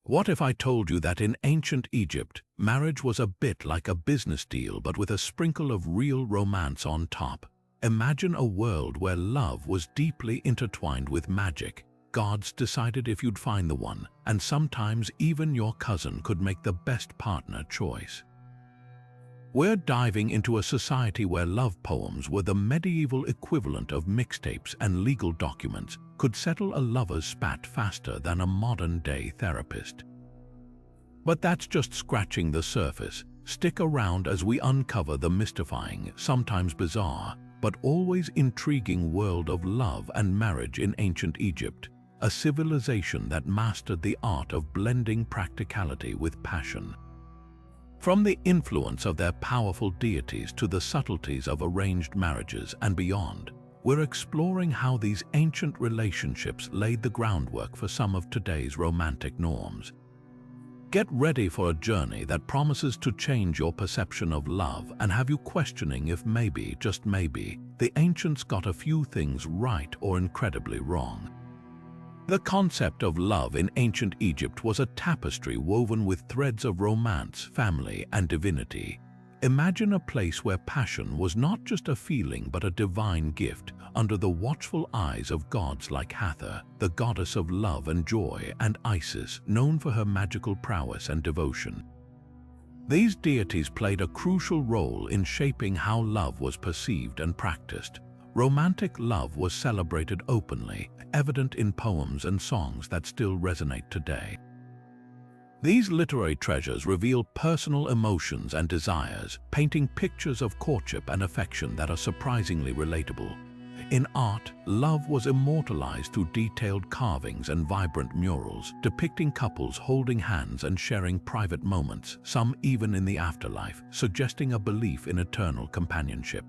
What if I told you that in ancient Egypt, marriage was a bit like a business deal but with a sprinkle of real romance on top? Imagine a world where love was deeply intertwined with magic. Gods decided if you'd find the one, and sometimes even your cousin could make the best partner choice. We're diving into a society where love poems were the medieval equivalent of mixtapes, and legal documents could settle a lover's spat faster than a modern-day therapist. But that's just scratching the surface. Stick around as we uncover the mystifying, sometimes bizarre, but always intriguing world of love and marriage in ancient Egypt, a civilization that mastered the art of blending practicality with passion. From the influence of their powerful deities to the subtleties of arranged marriages and beyond, we're exploring how these ancient relationships laid the groundwork for some of today's romantic norms. Get ready for a journey that promises to change your perception of love and have you questioning if maybe, just maybe, the ancients got a few things right or incredibly wrong. The concept of love in ancient Egypt was a tapestry woven with threads of romance, family, and divinity. Imagine a place where passion was not just a feeling but a divine gift, under the watchful eyes of gods like Hathor, the goddess of love and joy, and Isis, known for her magical prowess and devotion. These deities played a crucial role in shaping how love was perceived and practiced. Romantic love was celebrated openly, evident in poems and songs that still resonate today. These literary treasures reveal personal emotions and desires, painting pictures of courtship and affection that are surprisingly relatable. In art, love was immortalized through detailed carvings and vibrant murals, depicting couples holding hands and sharing private moments, some even in the afterlife, suggesting a belief in eternal companionship.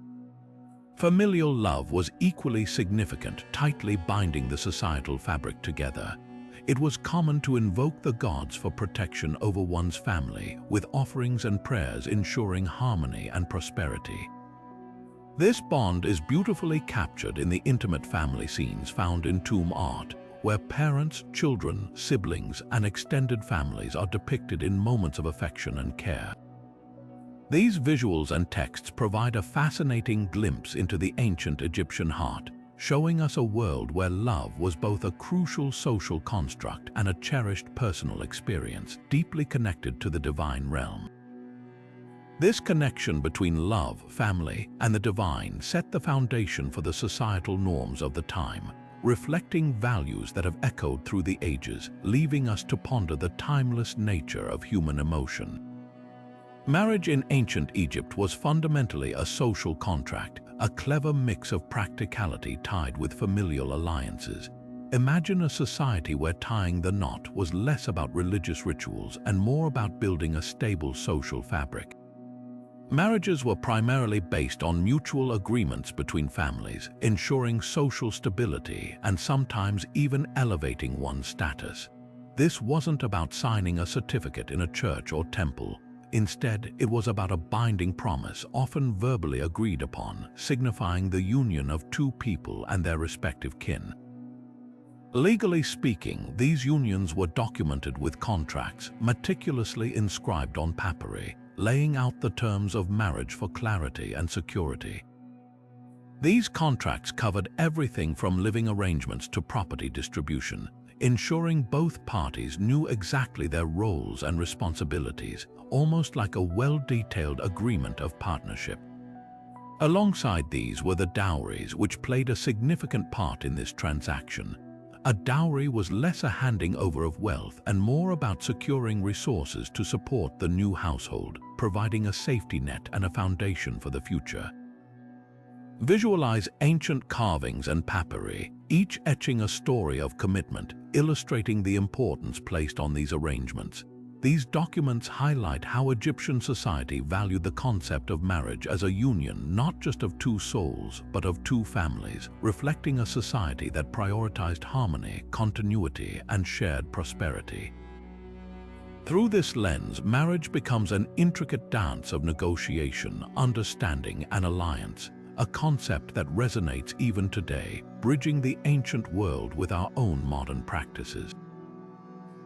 Familial love was equally significant, tightly binding the societal fabric together. It was common to invoke the gods for protection over one's family, with offerings and prayers ensuring harmony and prosperity. This bond is beautifully captured in the intimate family scenes found in tomb art, where parents, children, siblings, and extended families are depicted in moments of affection and care. These visuals and texts provide a fascinating glimpse into the ancient Egyptian heart, showing us a world where love was both a crucial social construct and a cherished personal experience, deeply connected to the divine realm. This connection between love, family, and the divine set the foundation for the societal norms of the time, reflecting values that have echoed through the ages, leaving us to ponder the timeless nature of human emotion. Marriage in ancient Egypt was fundamentally a social contract, a clever mix of practicality tied with familial alliances. Imagine a society where tying the knot was less about religious rituals and more about building a stable social fabric. Marriages were primarily based on mutual agreements between families, ensuring social stability and sometimes even elevating one's status. This wasn't about signing a certificate in a church or temple. Instead, it was about a binding promise, often verbally agreed upon, signifying the union of two people and their respective kin. Legally speaking, these unions were documented with contracts meticulously inscribed on papyri, laying out the terms of marriage for clarity and security. These contracts covered everything from living arrangements to property distribution, ensuring both parties knew exactly their roles and responsibilities, almost like a well-detailed agreement of partnership. Alongside these were the dowries, which played a significant part in this transaction. A dowry was less a handing over of wealth and more about securing resources to support the new household, providing a safety net and a foundation for the future. Visualize ancient carvings and papyri, each etching a story of commitment, illustrating the importance placed on these arrangements. These documents highlight how Egyptian society valued the concept of marriage as a union not just of two souls, but of two families, reflecting a society that prioritized harmony, continuity, and shared prosperity. Through this lens, marriage becomes an intricate dance of negotiation, understanding, and alliance, a concept that resonates even today, bridging the ancient world with our own modern practices.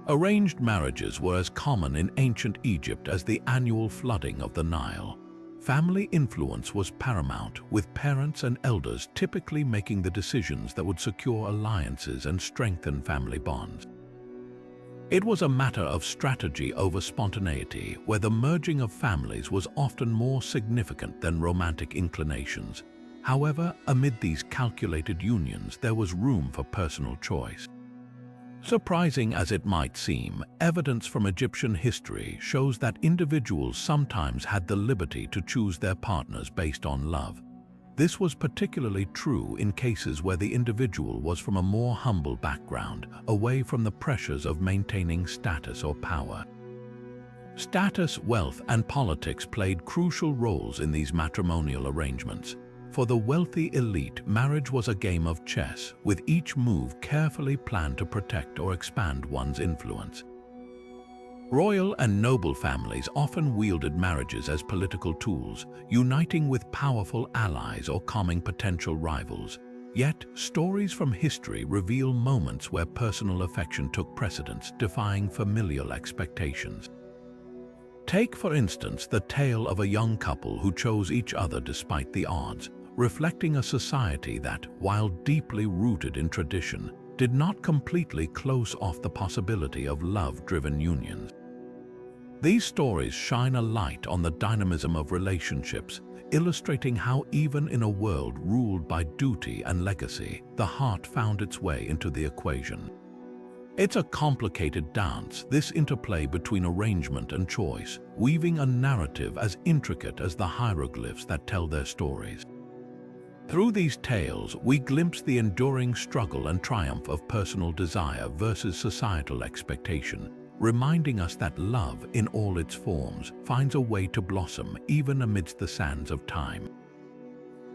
Arranged marriages were as common in ancient Egypt as the annual flooding of the Nile. Family influence was paramount, with parents and elders typically making the decisions that would secure alliances and strengthen family bonds. It was a matter of strategy over spontaneity, where the merging of families was often more significant than romantic inclinations. However, amid these calculated unions, there was room for personal choice. Surprising as it might seem, evidence from Egyptian history shows that individuals sometimes had the liberty to choose their partners based on love. This was particularly true in cases where the individual was from a more humble background, away from the pressures of maintaining status or power. Status, wealth, and politics played crucial roles in these matrimonial arrangements. For the wealthy elite, marriage was a game of chess, with each move carefully planned to protect or expand one's influence. Royal and noble families often wielded marriages as political tools, uniting with powerful allies or calming potential rivals. Yet, stories from history reveal moments where personal affection took precedence, defying familial expectations. Take, for instance, the tale of a young couple who chose each other despite the odds, reflecting a society that, while deeply rooted in tradition, did not completely close off the possibility of love-driven unions. These stories shine a light on the dynamism of relationships, illustrating how even in a world ruled by duty and legacy, the heart found its way into the equation. It's a complicated dance, this interplay between arrangement and choice, weaving a narrative as intricate as the hieroglyphs that tell their stories. Through these tales, we glimpse the enduring struggle and triumph of personal desire versus societal expectation, reminding us that love, in all its forms, finds a way to blossom even amidst the sands of time.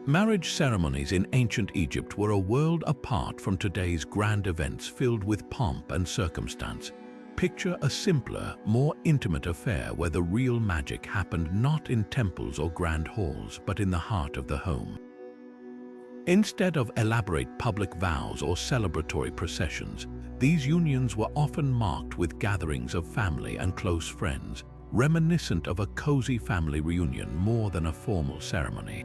Marriage ceremonies in ancient Egypt were a world apart from today's grand events filled with pomp and circumstance. Picture a simpler, more intimate affair where the real magic happened not in temples or grand halls, but in the heart of the home. Instead of elaborate public vows or celebratory processions, these unions were often marked with gatherings of family and close friends, reminiscent of a cozy family reunion more than a formal ceremony.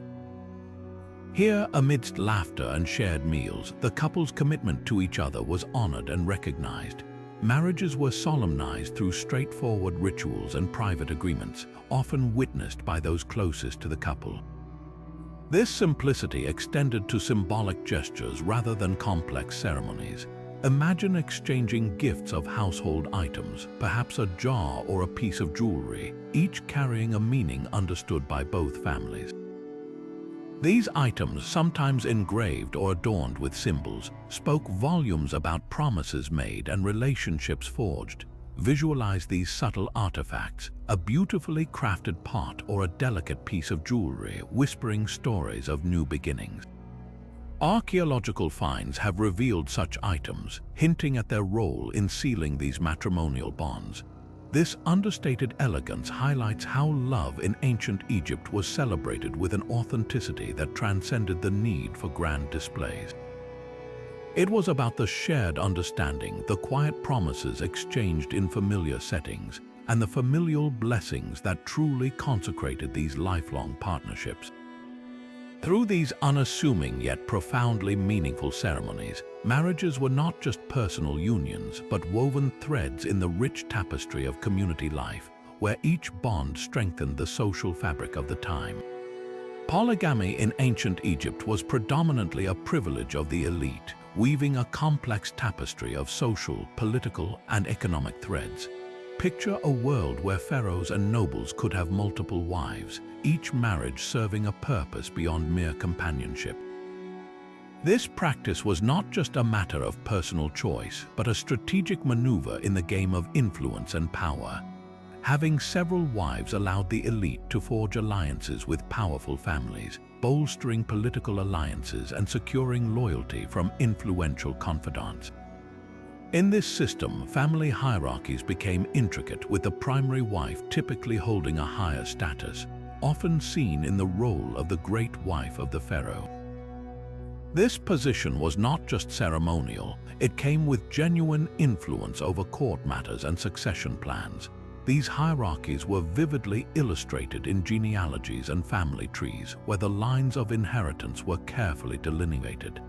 Here, amidst laughter and shared meals, the couple's commitment to each other was honored and recognized. Marriages were solemnized through straightforward rituals and private agreements, often witnessed by those closest to the couple. This simplicity extended to symbolic gestures rather than complex ceremonies. Imagine exchanging gifts of household items, perhaps a jar or a piece of jewelry, each carrying a meaning understood by both families. These items, sometimes engraved or adorned with symbols, spoke volumes about promises made and relationships forged. Visualize these subtle artifacts, a beautifully crafted pot or a delicate piece of jewelry whispering stories of new beginnings. Archaeological finds have revealed such items, hinting at their role in sealing these matrimonial bonds. This understated elegance highlights how love in ancient Egypt was celebrated with an authenticity that transcended the need for grand displays. It was about the shared understanding, the quiet promises exchanged in familiar settings, and the familial blessings that truly consecrated these lifelong partnerships. Through these unassuming yet profoundly meaningful ceremonies, marriages were not just personal unions, but woven threads in the rich tapestry of community life, where each bond strengthened the social fabric of the time. Polygamy in ancient Egypt was predominantly a privilege of the elite, weaving a complex tapestry of social, political, and economic threads. Picture a world where pharaohs and nobles could have multiple wives, each marriage serving a purpose beyond mere companionship. This practice was not just a matter of personal choice, but a strategic maneuver in the game of influence and power. Having several wives allowed the elite to forge alliances with powerful families, bolstering political alliances and securing loyalty from influential confidants. In this system, family hierarchies became intricate, with the primary wife typically holding a higher status, often seen in the role of the great wife of the pharaoh. This position was not just ceremonial, it came with genuine influence over court matters and succession plans. These hierarchies were vividly illustrated in genealogies and family trees, where the lines of inheritance were carefully delineated.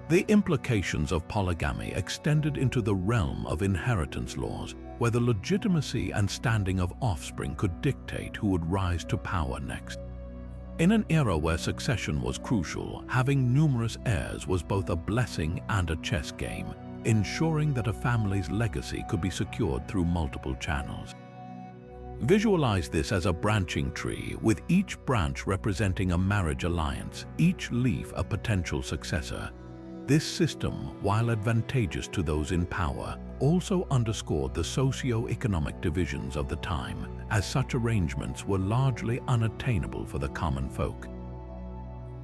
The implications of polygamy extended into the realm of inheritance laws, where the legitimacy and standing of offspring could dictate who would rise to power next. In an era where succession was crucial, having numerous heirs was both a blessing and a chess game, ensuring that a family's legacy could be secured through multiple channels. Visualize this as a branching tree, with each branch representing a marriage alliance, each leaf a potential successor. This system, while advantageous to those in power, also underscored the socio-economic divisions of the time, as such arrangements were largely unattainable for the common folk.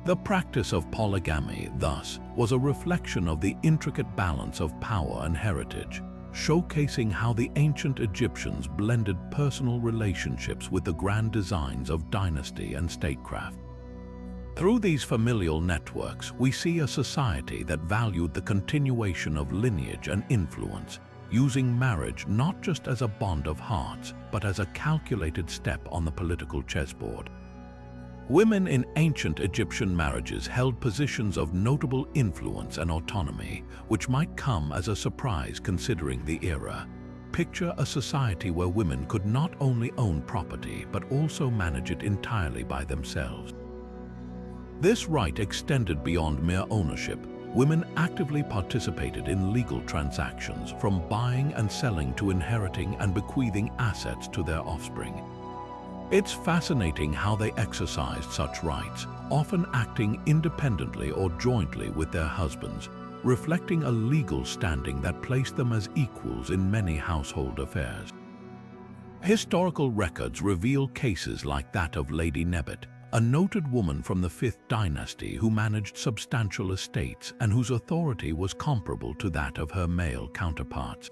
The practice of polygamy, thus, was a reflection of the intricate balance of power and heritage, showcasing how the ancient Egyptians blended personal relationships with the grand designs of dynasty and statecraft. Through these familial networks, we see a society that valued the continuation of lineage and influence, using marriage not just as a bond of hearts, but as a calculated step on the political chessboard. Women in ancient Egyptian marriages held positions of notable influence and autonomy, which might come as a surprise considering the era. Picture a society where women could not only own property, but also manage it entirely by themselves. This right extended beyond mere ownership. Women actively participated in legal transactions, from buying and selling to inheriting and bequeathing assets to their offspring. It's fascinating how they exercised such rights, often acting independently or jointly with their husbands, reflecting a legal standing that placed them as equals in many household affairs. Historical records reveal cases like that of Lady Nebet, a noted woman from the 5th dynasty who managed substantial estates and whose authority was comparable to that of her male counterparts.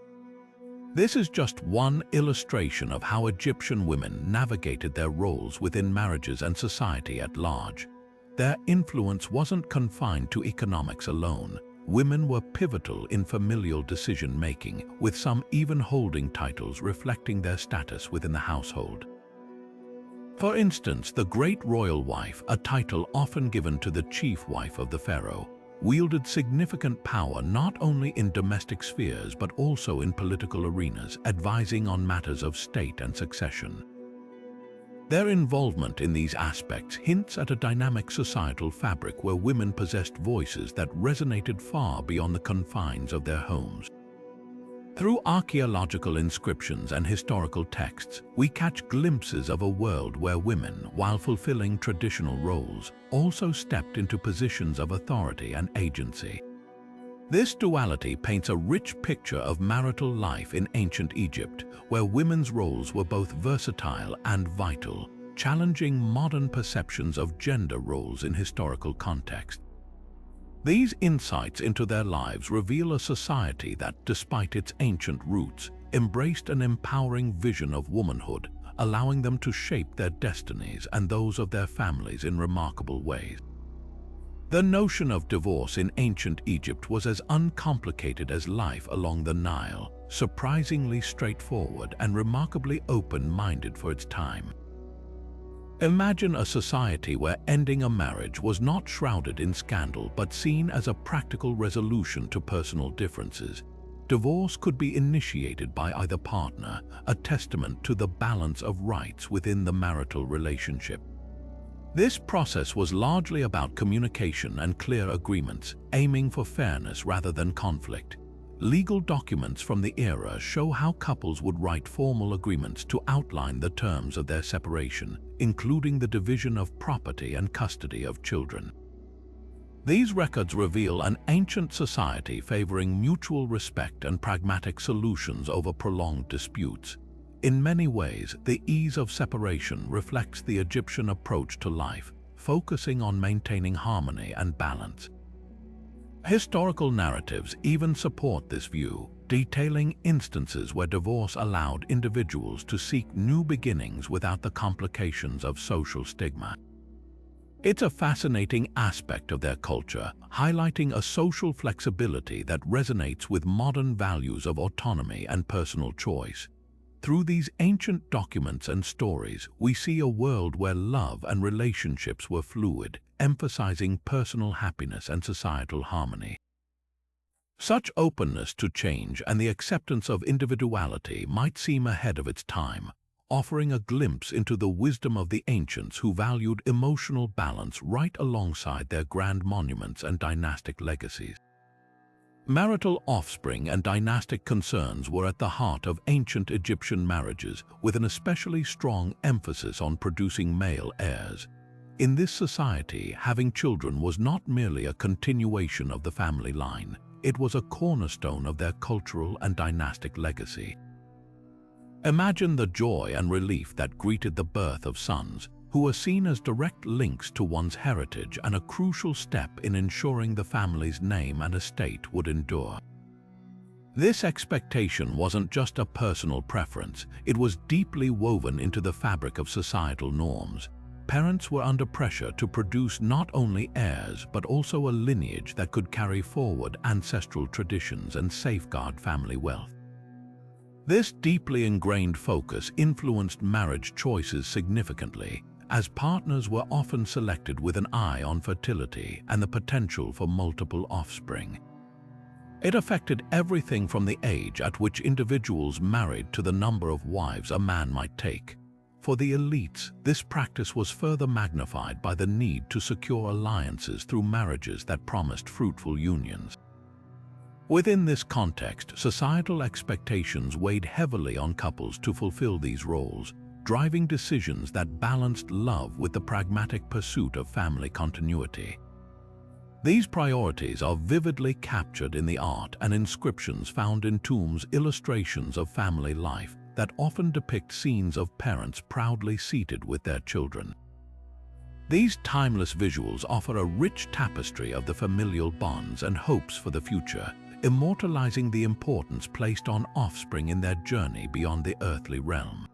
This is just one illustration of how Egyptian women navigated their roles within marriages and society at large. Their influence wasn't confined to economics alone. Women were pivotal in familial decision-making, with some even holding titles reflecting their status within the household. For instance, the Great Royal Wife, a title often given to the chief wife of the pharaoh, wielded significant power not only in domestic spheres but also in political arenas, advising on matters of state and succession. Their involvement in these aspects hints at a dynamic societal fabric where women possessed voices that resonated far beyond the confines of their homes. Through archaeological inscriptions and historical texts, we catch glimpses of a world where women, while fulfilling traditional roles, also stepped into positions of authority and agency. This duality paints a rich picture of marital life in ancient Egypt, where women's roles were both versatile and vital, challenging modern perceptions of gender roles in historical context. These insights into their lives reveal a society that, despite its ancient roots, embraced an empowering vision of womanhood, allowing them to shape their destinies and those of their families in remarkable ways. The notion of divorce in ancient Egypt was as uncomplicated as life along the Nile, surprisingly straightforward and remarkably open-minded for its time. Imagine a society where ending a marriage was not shrouded in scandal but seen as a practical resolution to personal differences. Divorce could be initiated by either partner, a testament to the balance of rights within the marital relationship. This process was largely about communication and clear agreements, aiming for fairness rather than conflict. Legal documents from the era show how couples would write formal agreements to outline the terms of their separation, including the division of property and custody of children. These records reveal an ancient society favoring mutual respect and pragmatic solutions over prolonged disputes. In many ways, the ease of separation reflects the Egyptian approach to life, focusing on maintaining harmony and balance. Historical narratives even support this view, detailing instances where divorce allowed individuals to seek new beginnings without the complications of social stigma. It's a fascinating aspect of their culture, highlighting a social flexibility that resonates with modern values of autonomy and personal choice. Through these ancient documents and stories, we see a world where love and relationships were fluid, emphasizing personal happiness and societal harmony. Such openness to change and the acceptance of individuality might seem ahead of its time, offering a glimpse into the wisdom of the ancients who valued emotional balance right alongside their grand monuments and dynastic legacies. Marital offspring and dynastic concerns were at the heart of ancient Egyptian marriages, with an especially strong emphasis on producing male heirs. In this society, having children was not merely a continuation of the family line, it was a cornerstone of their cultural and dynastic legacy. Imagine the joy and relief that greeted the birth of sons, who were seen as direct links to one's heritage and a crucial step in ensuring the family's name and estate would endure. This expectation wasn't just a personal preference, it was deeply woven into the fabric of societal norms. Parents were under pressure to produce not only heirs but also a lineage that could carry forward ancestral traditions and safeguard family wealth. This deeply ingrained focus influenced marriage choices significantly, as partners were often selected with an eye on fertility and the potential for multiple offspring. It affected everything from the age at which individuals married to the number of wives a man might take. For the elites, this practice was further magnified by the need to secure alliances through marriages that promised fruitful unions. Within this context, societal expectations weighed heavily on couples to fulfill these roles, driving decisions that balanced love with the pragmatic pursuit of family continuity. These priorities are vividly captured in the art and inscriptions found in tombs, illustrations of family life that often depict scenes of parents proudly seated with their children. These timeless visuals offer a rich tapestry of the familial bonds and hopes for the future, immortalizing the importance placed on offspring in their journey beyond the earthly realm.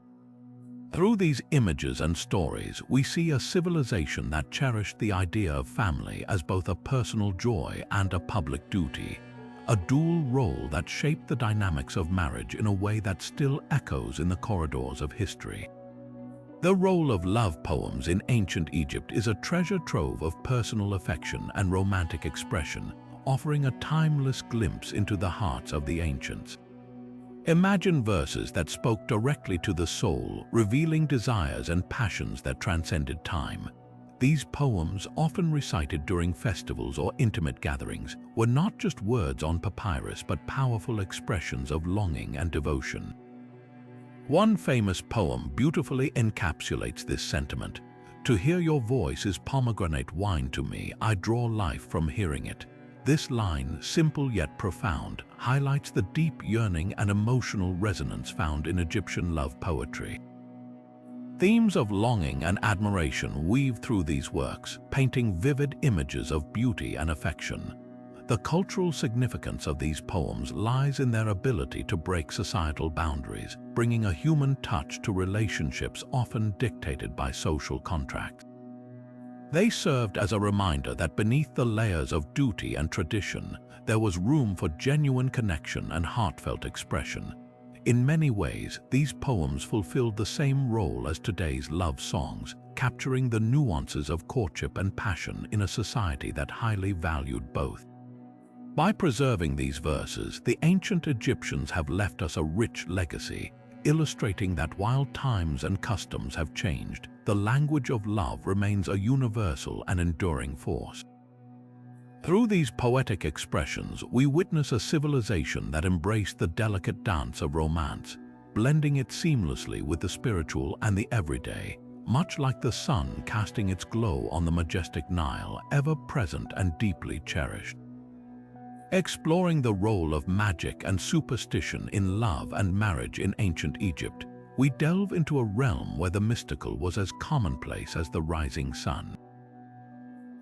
Through these images and stories, we see a civilization that cherished the idea of family as both a personal joy and a public duty, a dual role that shaped the dynamics of marriage in a way that still echoes in the corridors of history. The role of love poems in ancient Egypt is a treasure trove of personal affection and romantic expression, offering a timeless glimpse into the hearts of the ancients. Imagine verses that spoke directly to the soul, revealing desires and passions that transcended time. These poems, often recited during festivals or intimate gatherings, were not just words on papyrus but powerful expressions of longing and devotion. One famous poem beautifully encapsulates this sentiment. "To hear your voice is pomegranate wine to me, I draw life from hearing it." This line, simple yet profound, highlights the deep yearning and emotional resonance found in Egyptian love poetry. Themes of longing and admiration weave through these works, painting vivid images of beauty and affection. The cultural significance of these poems lies in their ability to break societal boundaries, bringing a human touch to relationships often dictated by social contracts. They served as a reminder that beneath the layers of duty and tradition, there was room for genuine connection and heartfelt expression. In many ways, these poems fulfilled the same role as today's love songs, capturing the nuances of courtship and passion in a society that highly valued both. By preserving these verses, the ancient Egyptians have left us a rich legacy, illustrating that while times and customs have changed, the language of love remains a universal and enduring force. Through these poetic expressions, we witness a civilization that embraced the delicate dance of romance, blending it seamlessly with the spiritual and the everyday, much like the sun casting its glow on the majestic Nile, ever present and deeply cherished. Exploring the role of magic and superstition in love and marriage in ancient Egypt, we delve into a realm where the mystical was as commonplace as the rising sun.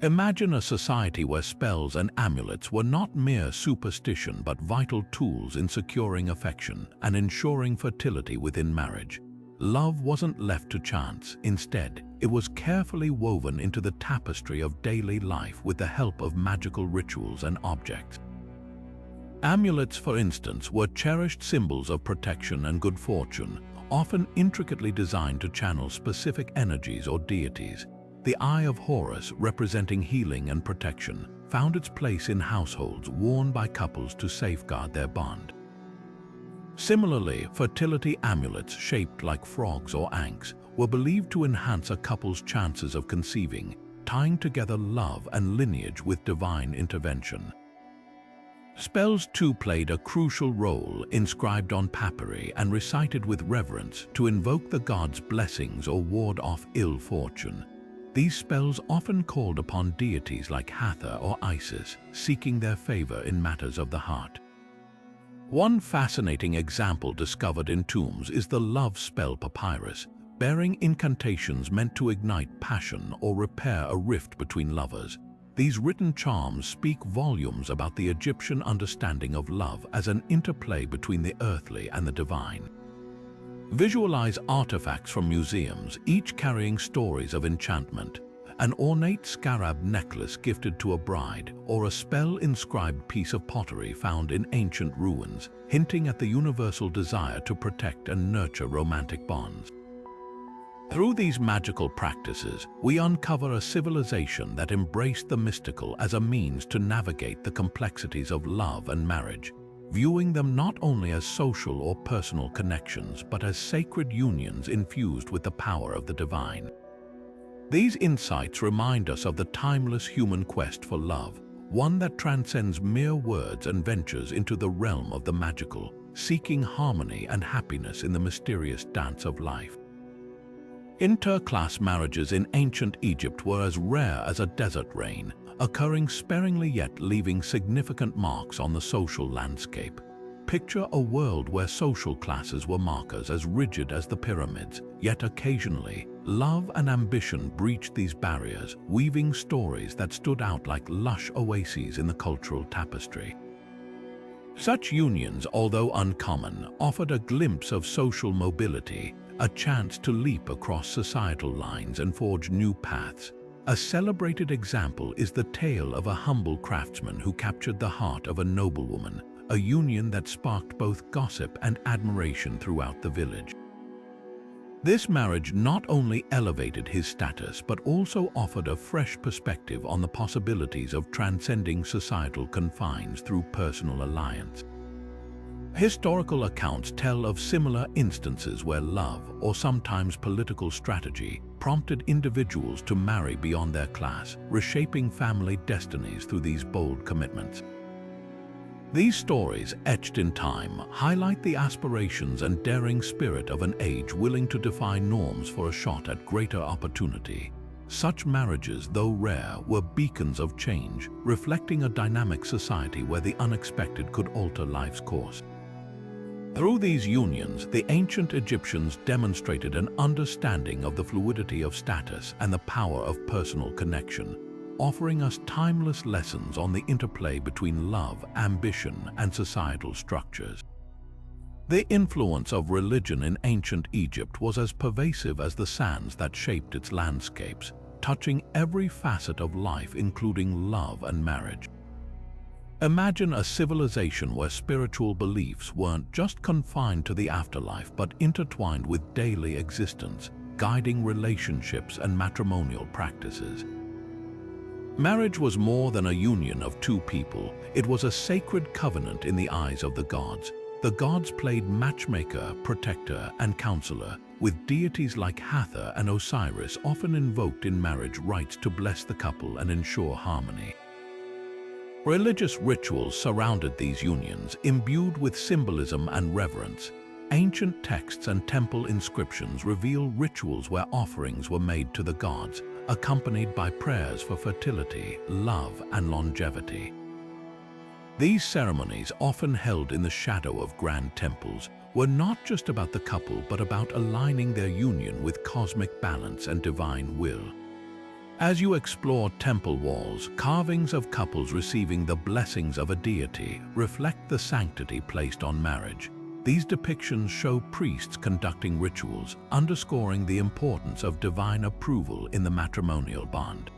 Imagine a society where spells and amulets were not mere superstition but vital tools in securing affection and ensuring fertility within marriage. love wasn't left to chance. Instead, it was carefully woven into the tapestry of daily life with the help of magical rituals and objects. Amulets, for instance, were cherished symbols of protection and good fortune, often intricately designed to channel specific energies or deities. The Eye of Horus, representing healing and protection, found its place in households worn by couples to safeguard their bond. Similarly, fertility amulets shaped like frogs or ankhs were believed to enhance a couple's chances of conceiving, tying together love and lineage with divine intervention. Spells too played a crucial role, inscribed on papyri and recited with reverence to invoke the gods' blessings or ward off ill fortune. These spells often called upon deities like Hathor or Isis, seeking their favor in matters of the heart. One fascinating example discovered in tombs is the love spell papyrus, bearing incantations meant to ignite passion or repair a rift between lovers. These written charms speak volumes about the Egyptian understanding of love as an interplay between the earthly and the divine. Visualize artifacts from museums, each carrying stories of enchantment. An ornate scarab necklace gifted to a bride, or a spell-inscribed piece of pottery found in ancient ruins, hinting at the universal desire to protect and nurture romantic bonds. Through these magical practices, we uncover a civilization that embraced the mystical as a means to navigate the complexities of love and marriage, viewing them not only as social or personal connections, but as sacred unions infused with the power of the divine. These insights remind us of the timeless human quest for love, one that transcends mere words and ventures into the realm of the magical, seeking harmony and happiness in the mysterious dance of life. Inter-class marriages in ancient Egypt were as rare as a desert rain, occurring sparingly yet leaving significant marks on the social landscape. Picture a world where social classes were markers as rigid as the pyramids, yet occasionally, love and ambition breached these barriers, weaving stories that stood out like lush oases in the cultural tapestry. Such unions, although uncommon, offered a glimpse of social mobility, a chance to leap across societal lines and forge new paths. A celebrated example is the tale of a humble craftsman who captured the heart of a noblewoman, a union that sparked both gossip and admiration throughout the village. This marriage not only elevated his status but also offered a fresh perspective on the possibilities of transcending societal confines through personal alliance. Historical accounts tell of similar instances where love, or sometimes political strategy, prompted individuals to marry beyond their class, reshaping family destinies through these bold commitments. These stories, etched in time, highlight the aspirations and daring spirit of an age willing to defy norms for a shot at greater opportunity. Such marriages, though rare, were beacons of change, reflecting a dynamic society where the unexpected could alter life's course. Through these unions, the ancient Egyptians demonstrated an understanding of the fluidity of status and the power of personal connection, offering us timeless lessons on the interplay between love, ambition, and societal structures. The influence of religion in ancient Egypt was as pervasive as the sands that shaped its landscapes, touching every facet of life, including love and marriage. Imagine a civilization where spiritual beliefs weren't just confined to the afterlife but intertwined with daily existence, guiding relationships and matrimonial practices. Marriage was more than a union of two people. It was a sacred covenant in the eyes of the gods. The gods played matchmaker, protector, and counselor, with deities like Hathor and Osiris often invoked in marriage rites to bless the couple and ensure harmony. Religious rituals surrounded these unions, imbued with symbolism and reverence. Ancient texts and temple inscriptions reveal rituals where offerings were made to the gods, accompanied by prayers for fertility, love, and longevity. These ceremonies, often held in the shadow of grand temples, were not just about the couple but about aligning their union with cosmic balance and divine will. As you explore temple walls, carvings of couples receiving the blessings of a deity reflect the sanctity placed on marriage. These depictions show priests conducting rituals, underscoring the importance of divine approval in the matrimonial bond.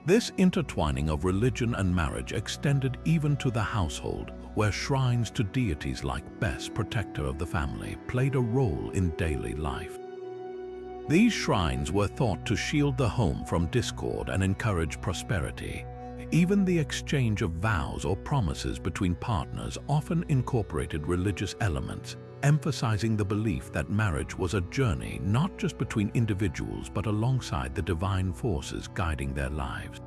This intertwining of religion and marriage extended even to the household, where shrines to deities like Bes, protector of the family, played a role in daily life. These shrines were thought to shield the home from discord and encourage prosperity. Even the exchange of vows or promises between partners often incorporated religious elements, emphasizing the belief that marriage was a journey not just between individuals but alongside the divine forces guiding their lives.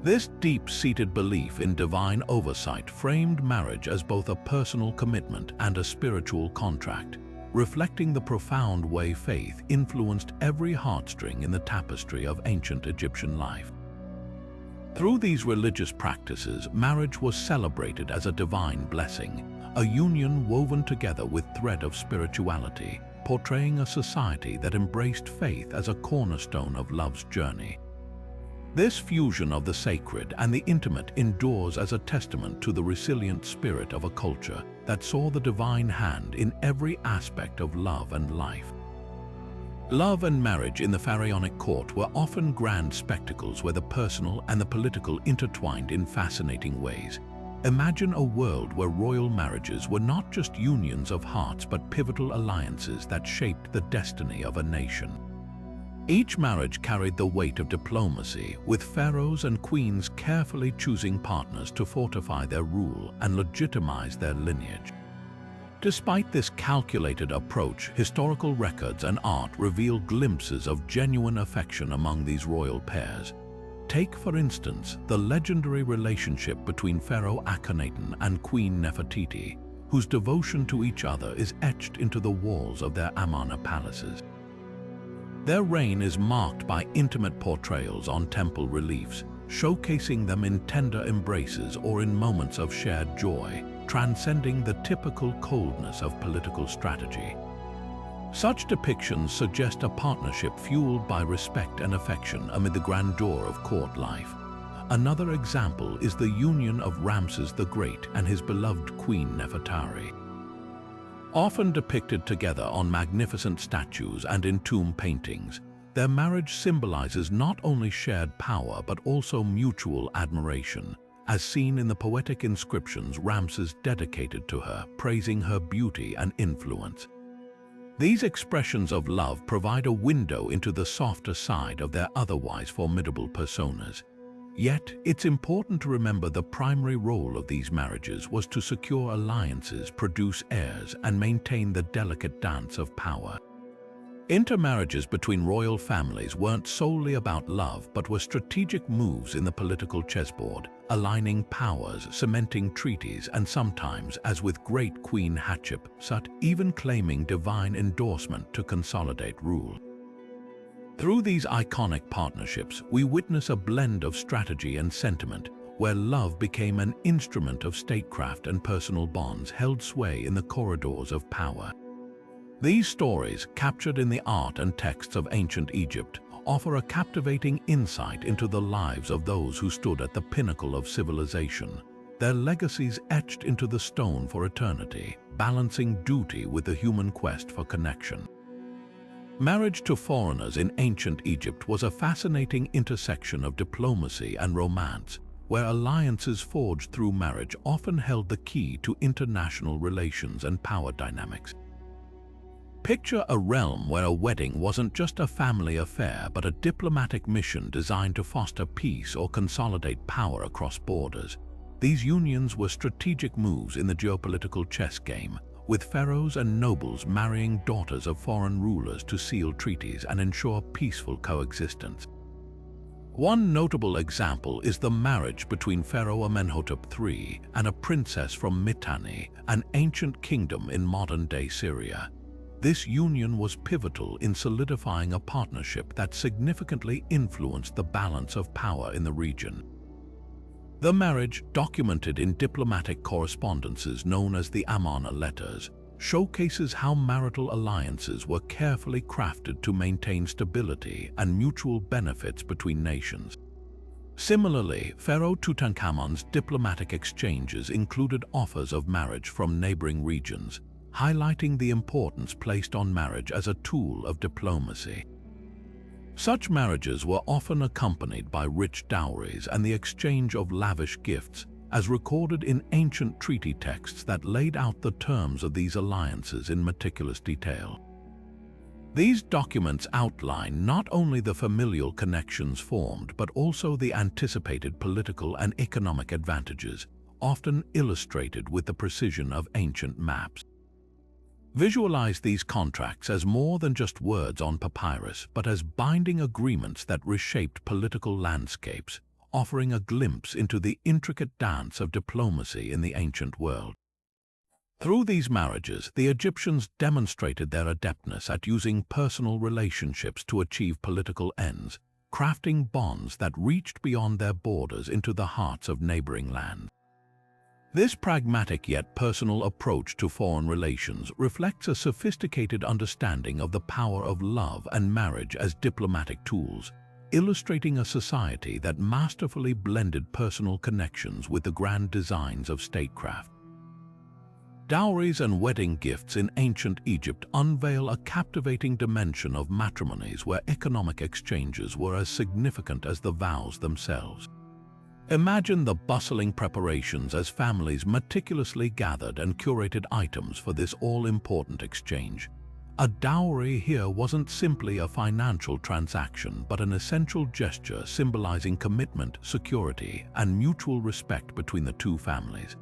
This deep-seated belief in divine oversight framed marriage as both a personal commitment and a spiritual contract, reflecting the profound way faith influenced every heartstring in the tapestry of ancient Egyptian life. Through these religious practices, marriage was celebrated as a divine blessing, a union woven together with thread of spirituality, portraying a society that embraced faith as a cornerstone of love's journey. This fusion of the sacred and the intimate endures as a testament to the resilient spirit of a culture that saw the divine hand in every aspect of love and life. Love and marriage in the pharaonic court were often grand spectacles where the personal and the political intertwined in fascinating ways. Imagine a world where royal marriages were not just unions of hearts but pivotal alliances that shaped the destiny of a nation. Each marriage carried the weight of diplomacy, with pharaohs and queens carefully choosing partners to fortify their rule and legitimize their lineage. Despite this calculated approach, historical records and art reveal glimpses of genuine affection among these royal pairs. Take, for instance, the legendary relationship between Pharaoh Akhenaten and Queen Nefertiti, whose devotion to each other is etched into the walls of their Amarna palaces. Their reign is marked by intimate portrayals on temple reliefs, showcasing them in tender embraces or in moments of shared joy, transcending the typical coldness of political strategy. Such depictions suggest a partnership fueled by respect and affection amid the grandeur of court life. Another example is the union of Ramses the Great and his beloved Queen Nefertari. Often depicted together on magnificent statues and in tomb paintings, their marriage symbolizes not only shared power but also mutual admiration, as seen in the poetic inscriptions Ramses dedicated to her, praising her beauty and influence. These expressions of love provide a window into the softer side of their otherwise formidable personas. Yet, it's important to remember the primary role of these marriages was to secure alliances, produce heirs, and maintain the delicate dance of power. Intermarriages between royal families weren't solely about love but were strategic moves in the political chessboard, aligning powers, cementing treaties, and sometimes, as with great Queen Hatshepsut, even claiming divine endorsement to consolidate rule. Through these iconic partnerships, we witness a blend of strategy and sentiment, where love became an instrument of statecraft and personal bonds held sway in the corridors of power. These stories, captured in the art and texts of ancient Egypt, offer a captivating insight into the lives of those who stood at the pinnacle of civilization, their legacies etched into the stone for eternity, balancing duty with the human quest for connection. Marriage to foreigners in ancient Egypt was a fascinating intersection of diplomacy and romance, where alliances forged through marriage often held the key to international relations and power dynamics. Picture a realm where a wedding wasn't just a family affair but a diplomatic mission designed to foster peace or consolidate power across borders. These unions were strategic moves in the geopolitical chess game, with pharaohs and nobles marrying daughters of foreign rulers to seal treaties and ensure peaceful coexistence. One notable example is the marriage between Pharaoh Amenhotep III and a princess from Mitanni, an ancient kingdom in modern-day Syria. This union was pivotal in solidifying a partnership that significantly influenced the balance of power in the region. The marriage, documented in diplomatic correspondences known as the Amarna letters, showcases how marital alliances were carefully crafted to maintain stability and mutual benefits between nations. Similarly, Pharaoh Tutankhamun's diplomatic exchanges included offers of marriage from neighboring regions, highlighting the importance placed on marriage as a tool of diplomacy. Such marriages were often accompanied by rich dowries and the exchange of lavish gifts, as recorded in ancient treaty texts that laid out the terms of these alliances in meticulous detail. These documents outline not only the familial connections formed, but also the anticipated political and economic advantages, often illustrated with the precision of ancient maps. Visualize these contracts as more than just words on papyrus, but as binding agreements that reshaped political landscapes, offering a glimpse into the intricate dance of diplomacy in the ancient world. Through these marriages, the Egyptians demonstrated their adeptness at using personal relationships to achieve political ends, crafting bonds that reached beyond their borders into the hearts of neighboring lands. This pragmatic yet personal approach to foreign relations reflects a sophisticated understanding of the power of love and marriage as diplomatic tools, illustrating a society that masterfully blended personal connections with the grand designs of statecraft. Dowries and wedding gifts in ancient Egypt unveil a captivating dimension of matrimonies where economic exchanges were as significant as the vows themselves. Imagine the bustling preparations as families meticulously gathered and curated items for this all-important exchange. A dowry here wasn't simply a financial transaction, but an essential gesture symbolizing commitment, security, and mutual respect between the two families.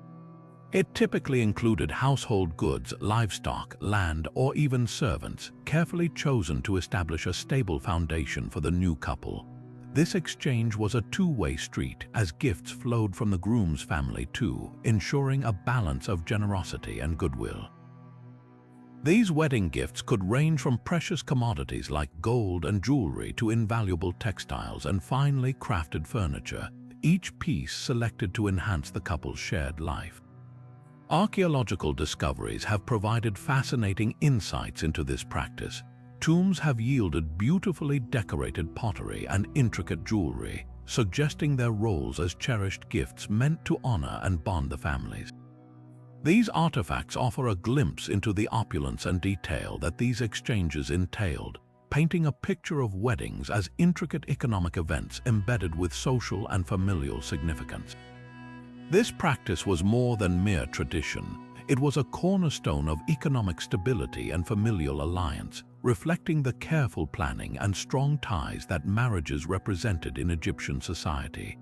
It typically included household goods, livestock, land, or even servants, carefully chosen to establish a stable foundation for the new couple. This exchange was a two-way street, as gifts flowed from the groom's family too, ensuring a balance of generosity and goodwill. These wedding gifts could range from precious commodities like gold and jewelry to invaluable textiles and finely crafted furniture, each piece selected to enhance the couple's shared life. Archaeological discoveries have provided fascinating insights into this practice. Tombs have yielded beautifully decorated pottery and intricate jewelry, suggesting their roles as cherished gifts meant to honor and bond the families. These artifacts offer a glimpse into the opulence and detail that these exchanges entailed, painting a picture of weddings as intricate economic events embedded with social and familial significance. This practice was more than mere tradition. It was a cornerstone of economic stability and familial alliance, reflecting the careful planning and strong ties that marriages represented in Egyptian society.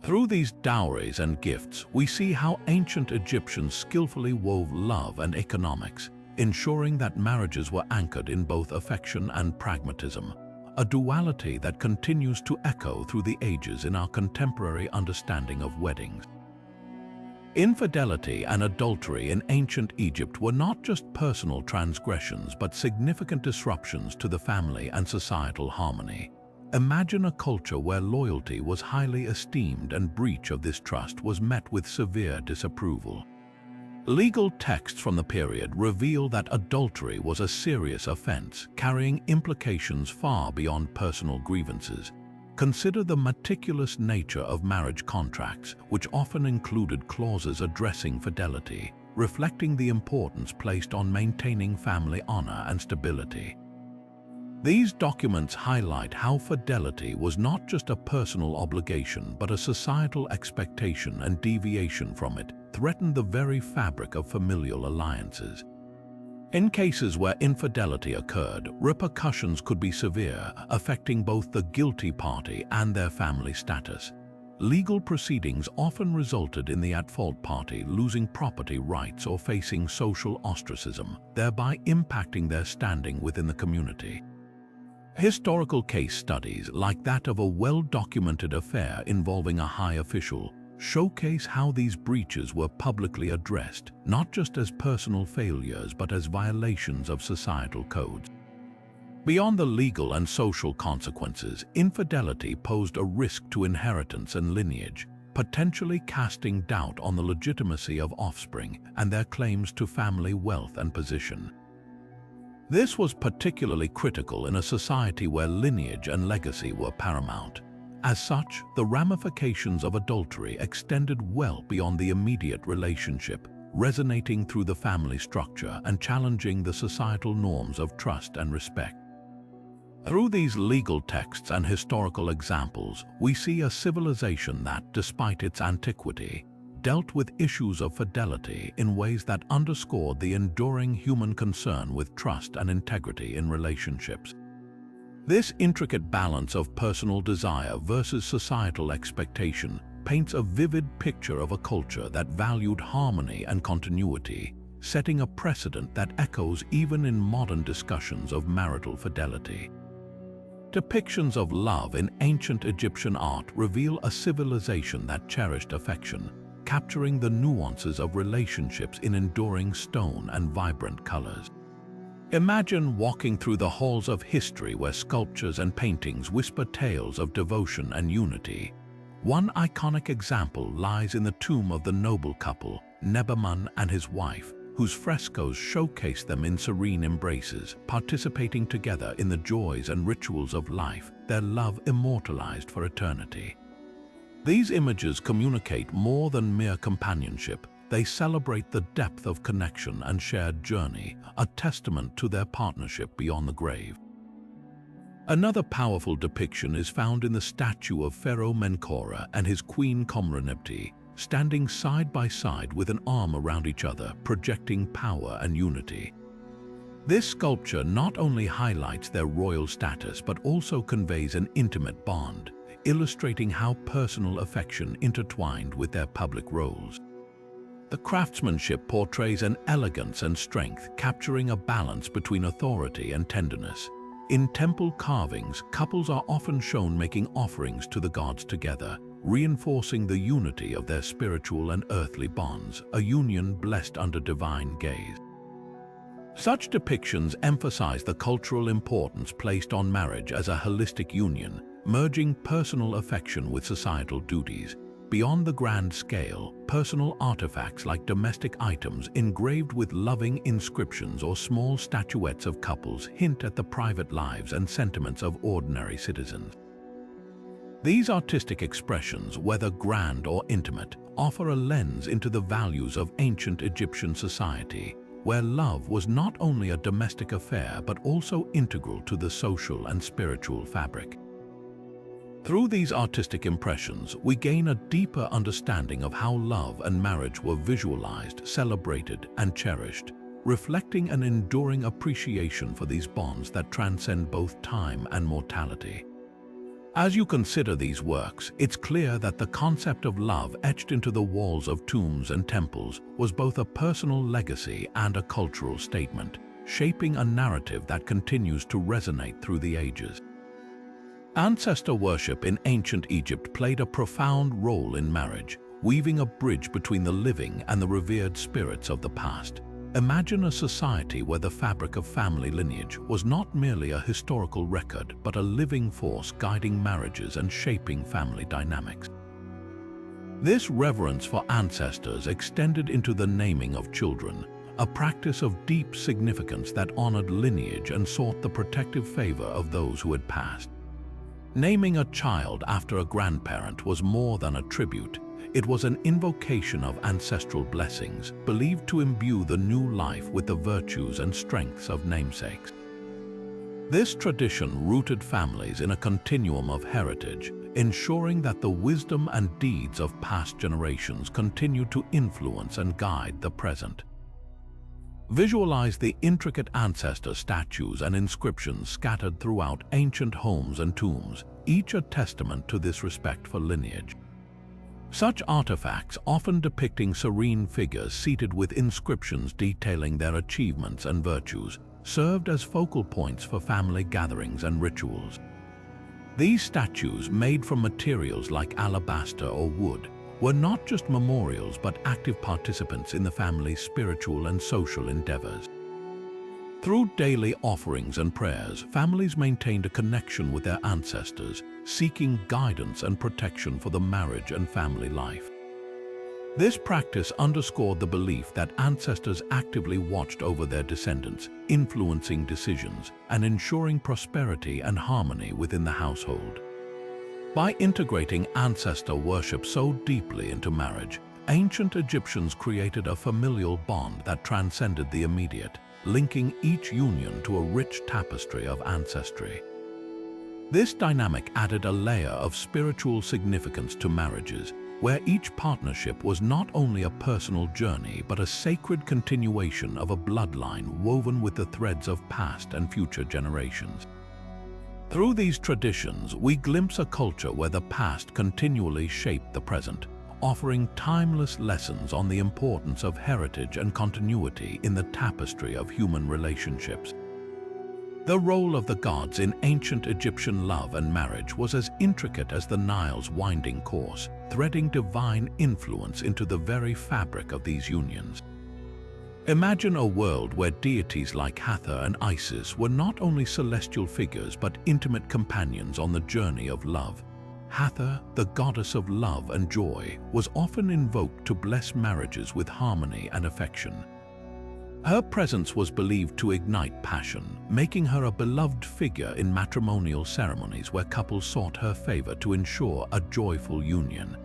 Through these dowries and gifts, we see how ancient Egyptians skillfully wove love and economics, ensuring that marriages were anchored in both affection and pragmatism, a duality that continues to echo through the ages in our contemporary understanding of weddings. Infidelity and adultery in ancient Egypt were not just personal transgressions but significant disruptions to the family and societal harmony. Imagine a culture where loyalty was highly esteemed and breach of this trust was met with severe disapproval. Legal texts from the period reveal that adultery was a serious offense, carrying implications far beyond personal grievances. Consider the meticulous nature of marriage contracts, which often included clauses addressing fidelity, reflecting the importance placed on maintaining family honor and stability. These documents highlight how fidelity was not just a personal obligation but a societal expectation, and deviation from it threatened the very fabric of familial alliances. In cases where infidelity occurred, repercussions could be severe, affecting both the guilty party and their family status. Legal proceedings often resulted in the at-fault party losing property rights or facing social ostracism, thereby impacting their standing within the community. Historical case studies, like that of a well-documented affair involving a high official, showcase how these breaches were publicly addressed, not just as personal failures but as violations of societal codes. Beyond the legal and social consequences, infidelity posed a risk to inheritance and lineage, potentially casting doubt on the legitimacy of offspring and their claims to family wealth and position. This was particularly critical in a society where lineage and legacy were paramount. As such, the ramifications of adultery extended well beyond the immediate relationship, resonating through the family structure and challenging the societal norms of trust and respect. Through these legal texts and historical examples, we see a civilization that, despite its antiquity, dealt with issues of fidelity in ways that underscored the enduring human concern with trust and integrity in relationships. This intricate balance of personal desire versus societal expectation paints a vivid picture of a culture that valued harmony and continuity, setting a precedent that echoes even in modern discussions of marital fidelity. Depictions of love in ancient Egyptian art reveal a civilization that cherished affection, capturing the nuances of relationships in enduring stone and vibrant colors. Imagine walking through the halls of history where sculptures and paintings whisper tales of devotion and unity. One iconic example lies in the tomb of the noble couple, Nebamun and his wife, whose frescoes showcase them in serene embraces, participating together in the joys and rituals of life, their love immortalized for eternity. These images communicate more than mere companionship. They celebrate the depth of connection and shared journey, a testament to their partnership beyond the grave. Another powerful depiction is found in the statue of Pharaoh Menkaure and his queen Komrenipti, standing side by side with an arm around each other, projecting power and unity. This sculpture not only highlights their royal status but also conveys an intimate bond, illustrating how personal affection intertwined with their public roles. The craftsmanship portrays an elegance and strength, capturing a balance between authority and tenderness. In temple carvings, couples are often shown making offerings to the gods together, reinforcing the unity of their spiritual and earthly bonds, a union blessed under divine gaze. Such depictions emphasize the cultural importance placed on marriage as a holistic union, merging personal affection with societal duties. Beyond the grand scale, personal artifacts like domestic items engraved with loving inscriptions or small statuettes of couples hint at the private lives and sentiments of ordinary citizens. These artistic expressions, whether grand or intimate, offer a lens into the values of ancient Egyptian society, where love was not only a domestic affair but also integral to the social and spiritual fabric. Through these artistic impressions, we gain a deeper understanding of how love and marriage were visualized, celebrated, and cherished, reflecting an enduring appreciation for these bonds that transcend both time and mortality. As you consider these works, it's clear that the concept of love etched into the walls of tombs and temples was both a personal legacy and a cultural statement, shaping a narrative that continues to resonate through the ages. Ancestor worship in ancient Egypt played a profound role in marriage, weaving a bridge between the living and the revered spirits of the past. Imagine a society where the fabric of family lineage was not merely a historical record, but a living force guiding marriages and shaping family dynamics. This reverence for ancestors extended into the naming of children, a practice of deep significance that honored lineage and sought the protective favor of those who had passed. Naming a child after a grandparent was more than a tribute. It was an invocation of ancestral blessings, believed to imbue the new life with the virtues and strengths of namesakes. This tradition rooted families in a continuum of heritage, ensuring that the wisdom and deeds of past generations continue to influence and guide the present. Visualize the intricate ancestor statues and inscriptions scattered throughout ancient homes and tombs, each a testament to this respect for lineage. Such artifacts, often depicting serene figures seated with inscriptions detailing their achievements and virtues, served as focal points for family gatherings and rituals. These statues, made from materials like alabaster or wood, were not just memorials but active participants in the family's spiritual and social endeavors. Through daily offerings and prayers, families maintained a connection with their ancestors, seeking guidance and protection for the marriage and family life. This practice underscored the belief that ancestors actively watched over their descendants, influencing decisions and ensuring prosperity and harmony within the household. By integrating ancestor worship so deeply into marriage, ancient Egyptians created a familial bond that transcended the immediate, linking each union to a rich tapestry of ancestry. This dynamic added a layer of spiritual significance to marriages, where each partnership was not only a personal journey but a sacred continuation of a bloodline woven with the threads of past and future generations. Through these traditions, we glimpse a culture where the past continually shaped the present, offering timeless lessons on the importance of heritage and continuity in the tapestry of human relationships. The role of the gods in ancient Egyptian love and marriage was as intricate as the Nile's winding course, threading divine influence into the very fabric of these unions. Imagine a world where deities like Hathor and Isis were not only celestial figures but intimate companions on the journey of love. Hathor, the goddess of love and joy, was often invoked to bless marriages with harmony and affection. Her presence was believed to ignite passion, making her a beloved figure in matrimonial ceremonies where couples sought her favor to ensure a joyful union.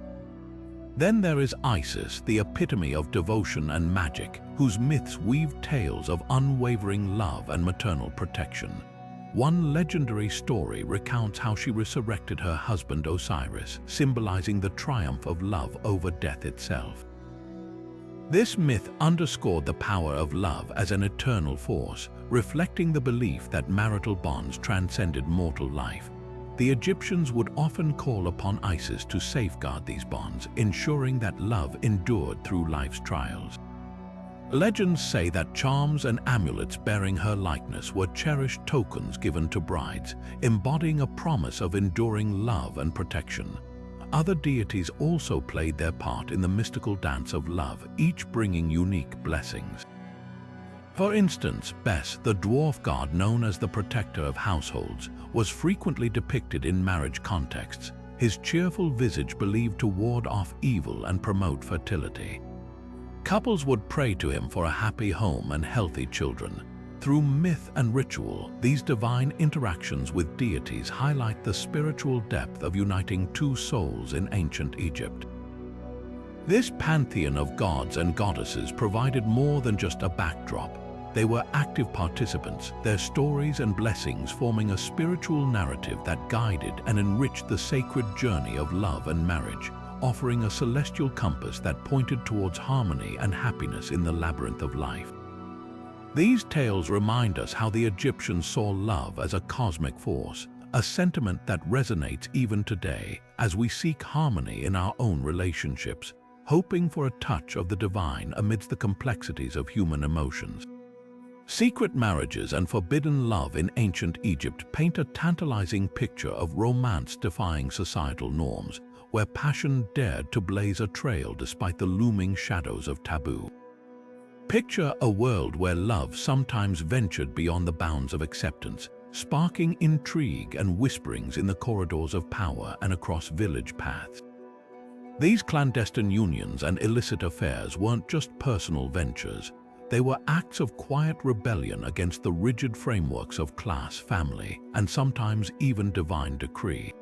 Then there is Isis, the epitome of devotion and magic, whose myths weave tales of unwavering love and maternal protection. One legendary story recounts how she resurrected her husband Osiris, symbolizing the triumph of love over death itself. This myth underscored the power of love as an eternal force, reflecting the belief that marital bonds transcended mortal life. The Egyptians would often call upon Isis to safeguard these bonds, ensuring that love endured through life's trials. Legends say that charms and amulets bearing her likeness were cherished tokens given to brides, embodying a promise of enduring love and protection. Other deities also played their part in the mystical dance of love, each bringing unique blessings. For instance, Bes, the dwarf god known as the protector of households, was frequently depicted in marriage contexts, his cheerful visage believed to ward off evil and promote fertility. Couples would pray to him for a happy home and healthy children. Through myth and ritual, these divine interactions with deities highlight the spiritual depth of uniting two souls in ancient Egypt. This pantheon of gods and goddesses provided more than just a backdrop. They were active participants, their stories and blessings forming a spiritual narrative that guided and enriched the sacred journey of love and marriage, offering a celestial compass that pointed towards harmony and happiness in the labyrinth of life. These tales remind us how the Egyptians saw love as a cosmic force, a sentiment that resonates even today as we seek harmony in our own relationships, hoping for a touch of the divine amidst the complexities of human emotions. Secret marriages and forbidden love in ancient Egypt paint a tantalizing picture of romance defying societal norms, where passion dared to blaze a trail despite the looming shadows of taboo. Picture a world where love sometimes ventured beyond the bounds of acceptance, sparking intrigue and whisperings in the corridors of power and across village paths. These clandestine unions and illicit affairs weren't just personal ventures. They were acts of quiet rebellion against the rigid frameworks of class, family, and sometimes even divine decree.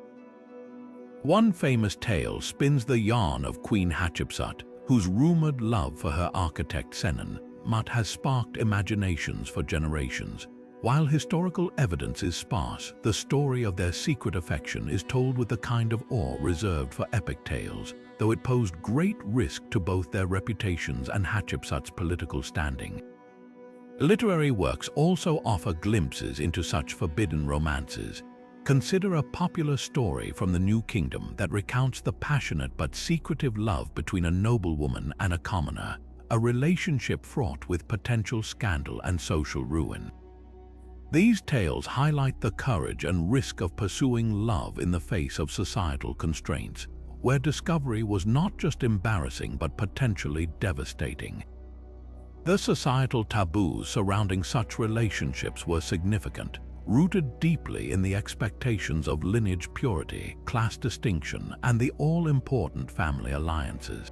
One famous tale spins the yarn of Queen Hatshepsut, whose rumored love for her architect Senenmut has sparked imaginations for generations. While historical evidence is sparse, the story of their secret affection is told with the kind of awe reserved for epic tales, though it posed great risk to both their reputations and Hatshepsut's political standing. Literary works also offer glimpses into such forbidden romances. Consider a popular story from the New Kingdom that recounts the passionate but secretive love between a noblewoman and a commoner, a relationship fraught with potential scandal and social ruin. These tales highlight the courage and risk of pursuing love in the face of societal constraints, where discovery was not just embarrassing but potentially devastating. The societal taboos surrounding such relationships were significant, rooted deeply in the expectations of lineage purity, class distinction, and the all-important family alliances.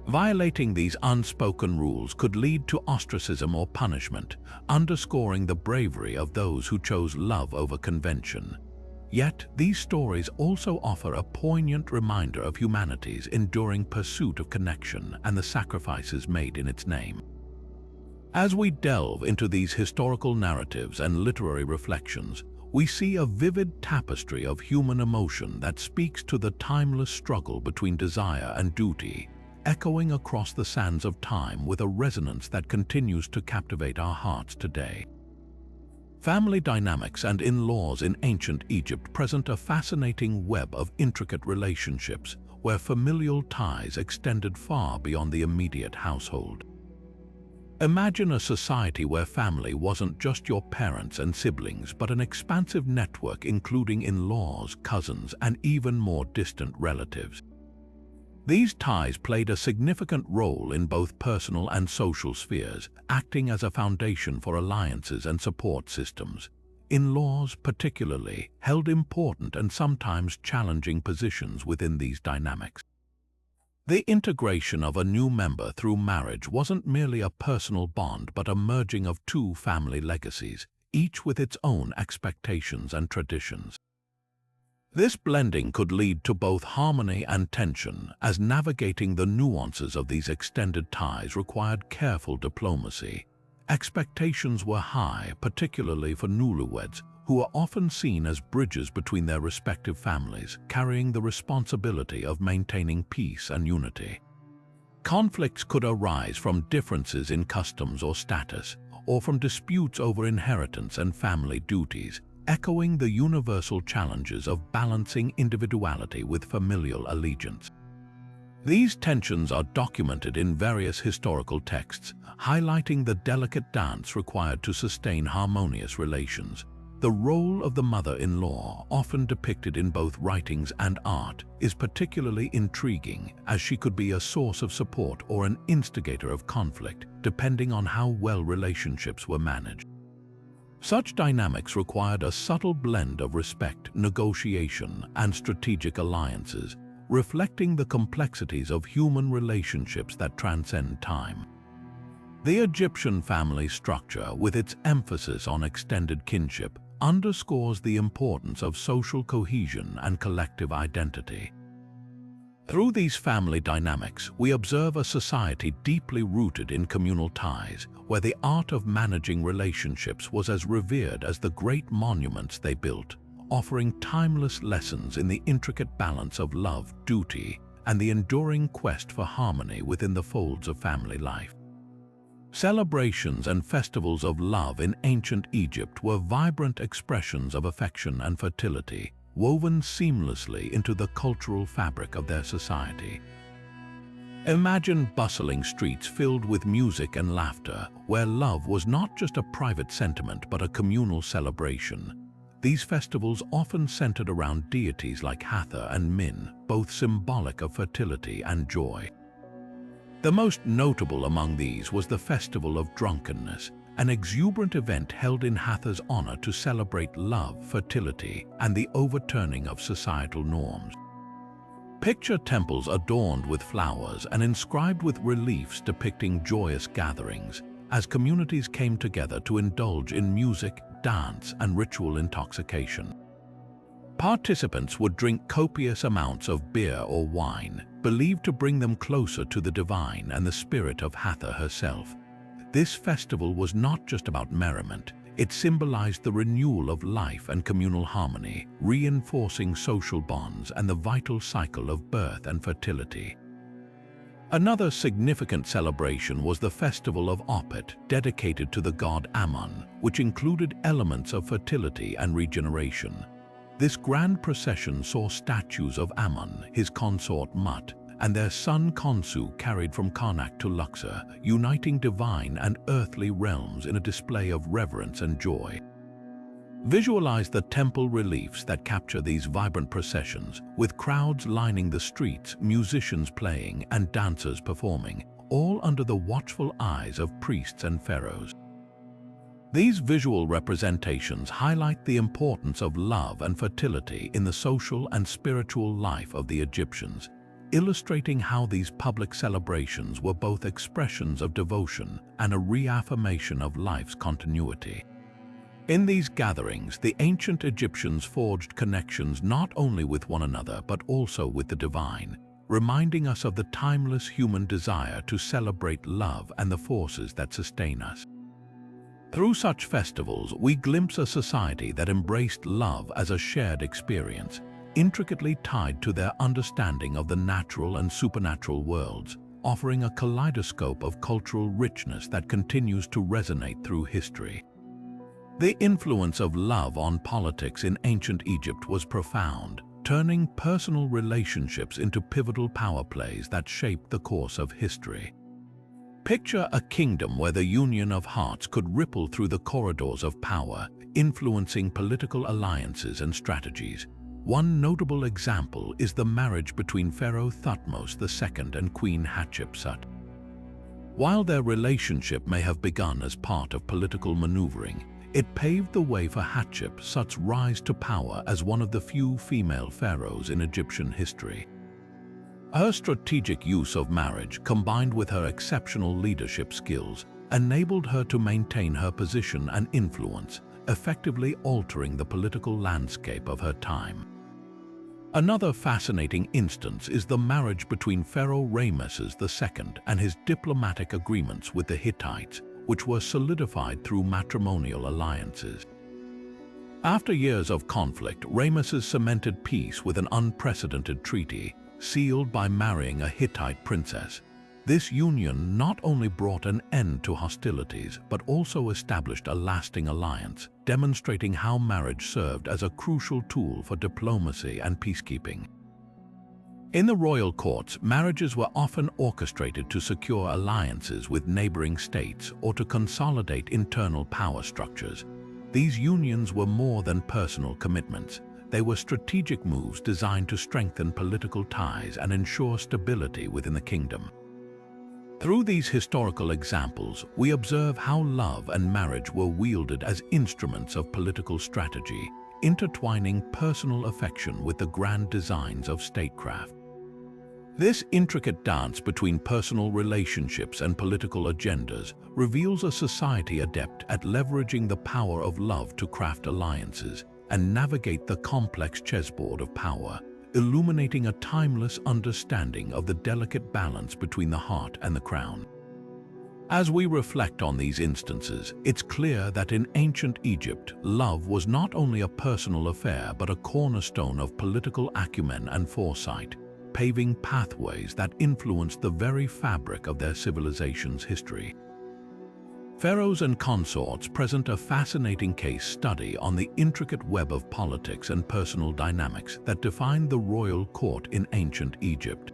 Violating these unspoken rules could lead to ostracism or punishment, underscoring the bravery of those who chose love over convention. Yet, these stories also offer a poignant reminder of humanity's enduring pursuit of connection and the sacrifices made in its name. As we delve into these historical narratives and literary reflections, we see a vivid tapestry of human emotion that speaks to the timeless struggle between desire and duty, echoing across the sands of time with a resonance that continues to captivate our hearts today. Family dynamics and in-laws in ancient Egypt present a fascinating web of intricate relationships where familial ties extended far beyond the immediate household. Imagine a society where family wasn't just your parents and siblings, but an expansive network including in-laws, cousins, and even more distant relatives. These ties played a significant role in both personal and social spheres, acting as a foundation for alliances and support systems. In-laws, particularly, held important and sometimes challenging positions within these dynamics. The integration of a new member through marriage wasn't merely a personal bond but a merging of two family legacies, each with its own expectations and traditions. This blending could lead to both harmony and tension, as navigating the nuances of these extended ties required careful diplomacy. Expectations were high, particularly for newlyweds, who are often seen as bridges between their respective families, carrying the responsibility of maintaining peace and unity. Conflicts could arise from differences in customs or status, or from disputes over inheritance and family duties, echoing the universal challenges of balancing individuality with familial allegiance. These tensions are documented in various historical texts, highlighting the delicate dance required to sustain harmonious relations. The role of the mother-in-law, often depicted in both writings and art, is particularly intriguing, as she could be a source of support or an instigator of conflict, depending on how well relationships were managed. Such dynamics required a subtle blend of respect, negotiation, and strategic alliances, reflecting the complexities of human relationships that transcend time. The Egyptian family structure, with its emphasis on extended kinship, underscores the importance of social cohesion and collective identity. Through these family dynamics, we observe a society deeply rooted in communal ties, where the art of managing relationships was as revered as the great monuments they built, offering timeless lessons in the intricate balance of love, duty, and the enduring quest for harmony within the folds of family life. Celebrations and festivals of love in ancient Egypt were vibrant expressions of affection and fertility, woven seamlessly into the cultural fabric of their society. Imagine bustling streets filled with music and laughter, where love was not just a private sentiment but a communal celebration. These festivals often centered around deities like Hathor and Min, both symbolic of fertility and joy. The most notable among these was the Festival of Drunkenness, an exuberant event held in Hathor's honor to celebrate love, fertility, and the overturning of societal norms. Picture temples adorned with flowers and inscribed with reliefs depicting joyous gatherings, as communities came together to indulge in music, dance, and ritual intoxication. Participants would drink copious amounts of beer or wine, believed to bring them closer to the divine and the spirit of Hathor herself. This festival was not just about merriment, it symbolized the renewal of life and communal harmony, reinforcing social bonds and the vital cycle of birth and fertility. Another significant celebration was the Festival of Opet, dedicated to the god Ammon, which included elements of fertility and regeneration. This grand procession saw statues of Ammon, his consort Mut, and their son Khonsu carried from Karnak to Luxor, uniting divine and earthly realms in a display of reverence and joy. Visualize the temple reliefs that capture these vibrant processions, with crowds lining the streets, musicians playing, and dancers performing, all under the watchful eyes of priests and pharaohs. These visual representations highlight the importance of love and fertility in the social and spiritual life of the Egyptians, illustrating how these public celebrations were both expressions of devotion and a reaffirmation of life's continuity. In these gatherings, the ancient Egyptians forged connections not only with one another but also with the divine, reminding us of the timeless human desire to celebrate love and the forces that sustain us. Through such festivals, we glimpse a society that embraced love as a shared experience, intricately tied to their understanding of the natural and supernatural worlds, offering a kaleidoscope of cultural richness that continues to resonate through history. The influence of love on politics in ancient Egypt was profound, turning personal relationships into pivotal power plays that shaped the course of history. Picture a kingdom where the union of hearts could ripple through the corridors of power, influencing political alliances and strategies. One notable example is the marriage between Pharaoh Thutmose II and Queen Hatshepsut. While their relationship may have begun as part of political maneuvering, it paved the way for Hatshepsut's rise to power as one of the few female pharaohs in Egyptian history. Her strategic use of marriage, combined with her exceptional leadership skills, enabled her to maintain her position and influence, effectively altering the political landscape of her time. Another fascinating instance is the marriage between Pharaoh Ramesses II and his diplomatic agreements with the Hittites, which were solidified through matrimonial alliances. After years of conflict, Ramesses cemented peace with an unprecedented treaty, sealed by marrying a Hittite princess. This union not only brought an end to hostilities, but also established a lasting alliance, demonstrating how marriage served as a crucial tool for diplomacy and peacekeeping. In the royal courts, marriages were often orchestrated to secure alliances with neighboring states or to consolidate internal power structures. These unions were more than personal commitments. They were strategic moves designed to strengthen political ties and ensure stability within the kingdom. Through these historical examples, we observe how love and marriage were wielded as instruments of political strategy, intertwining personal affection with the grand designs of statecraft. This intricate dance between personal relationships and political agendas reveals a society adept at leveraging the power of love to craft alliances and navigate the complex chessboard of power, illuminating a timeless understanding of the delicate balance between the heart and the crown. As we reflect on these instances, it's clear that in ancient Egypt, love was not only a personal affair but a cornerstone of political acumen and foresight, paving pathways that influenced the very fabric of their civilization's history. Pharaohs and consorts present a fascinating case study on the intricate web of politics and personal dynamics that defined the royal court in ancient Egypt.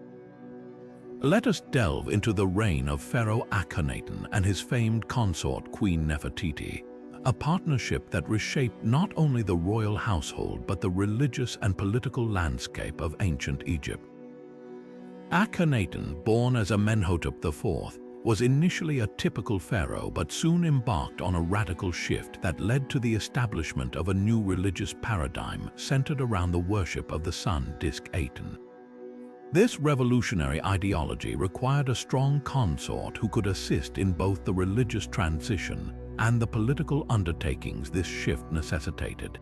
Let us delve into the reign of Pharaoh Akhenaten and his famed consort Queen Nefertiti, a partnership that reshaped not only the royal household but the religious and political landscape of ancient Egypt. Akhenaten, born as Amenhotep IV, was initially a typical pharaoh but soon embarked on a radical shift that led to the establishment of a new religious paradigm centered around the worship of the sun disk Aten. This revolutionary ideology required a strong consort who could assist in both the religious transition and the political undertakings this shift necessitated.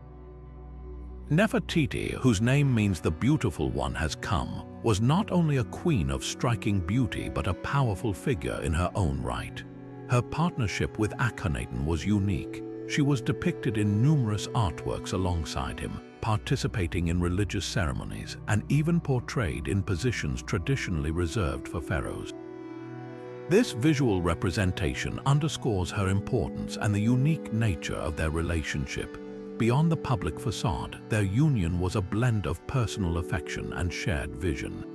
Nefertiti, whose name means the beautiful one has come, was not only a queen of striking beauty but a powerful figure in her own right. Her partnership with Akhenaten was unique. She was depicted in numerous artworks alongside him, participating in religious ceremonies, and even portrayed in positions traditionally reserved for pharaohs. This visual representation underscores her importance and the unique nature of their relationship. Beyond the public facade, their union was a blend of personal affection and shared vision.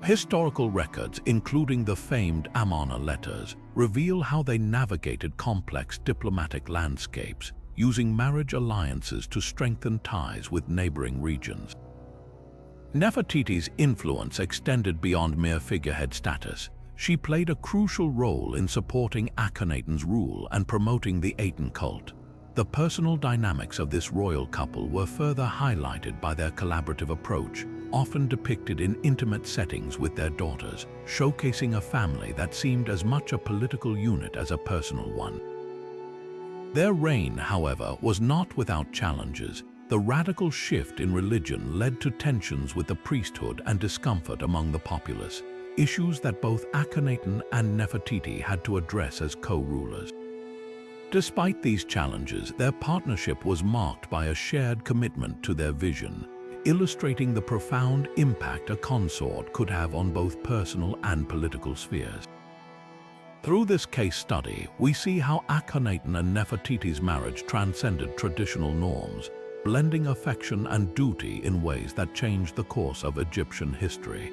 Historical records, including the famed Amarna letters, reveal how they navigated complex diplomatic landscapes, using marriage alliances to strengthen ties with neighboring regions. Nefertiti's influence extended beyond mere figurehead status. She played a crucial role in supporting Akhenaten's rule and promoting the Aten cult. The personal dynamics of this royal couple were further highlighted by their collaborative approach, often depicted in intimate settings with their daughters, showcasing a family that seemed as much a political unit as a personal one. Their reign, however, was not without challenges. The radical shift in religion led to tensions with the priesthood and discomfort among the populace, issues that both Akhenaten and Nefertiti had to address as co-rulers. Despite these challenges, their partnership was marked by a shared commitment to their vision, illustrating the profound impact a consort could have on both personal and political spheres. Through this case study, we see how Akhenaten and Nefertiti's marriage transcended traditional norms, blending affection and duty in ways that changed the course of Egyptian history.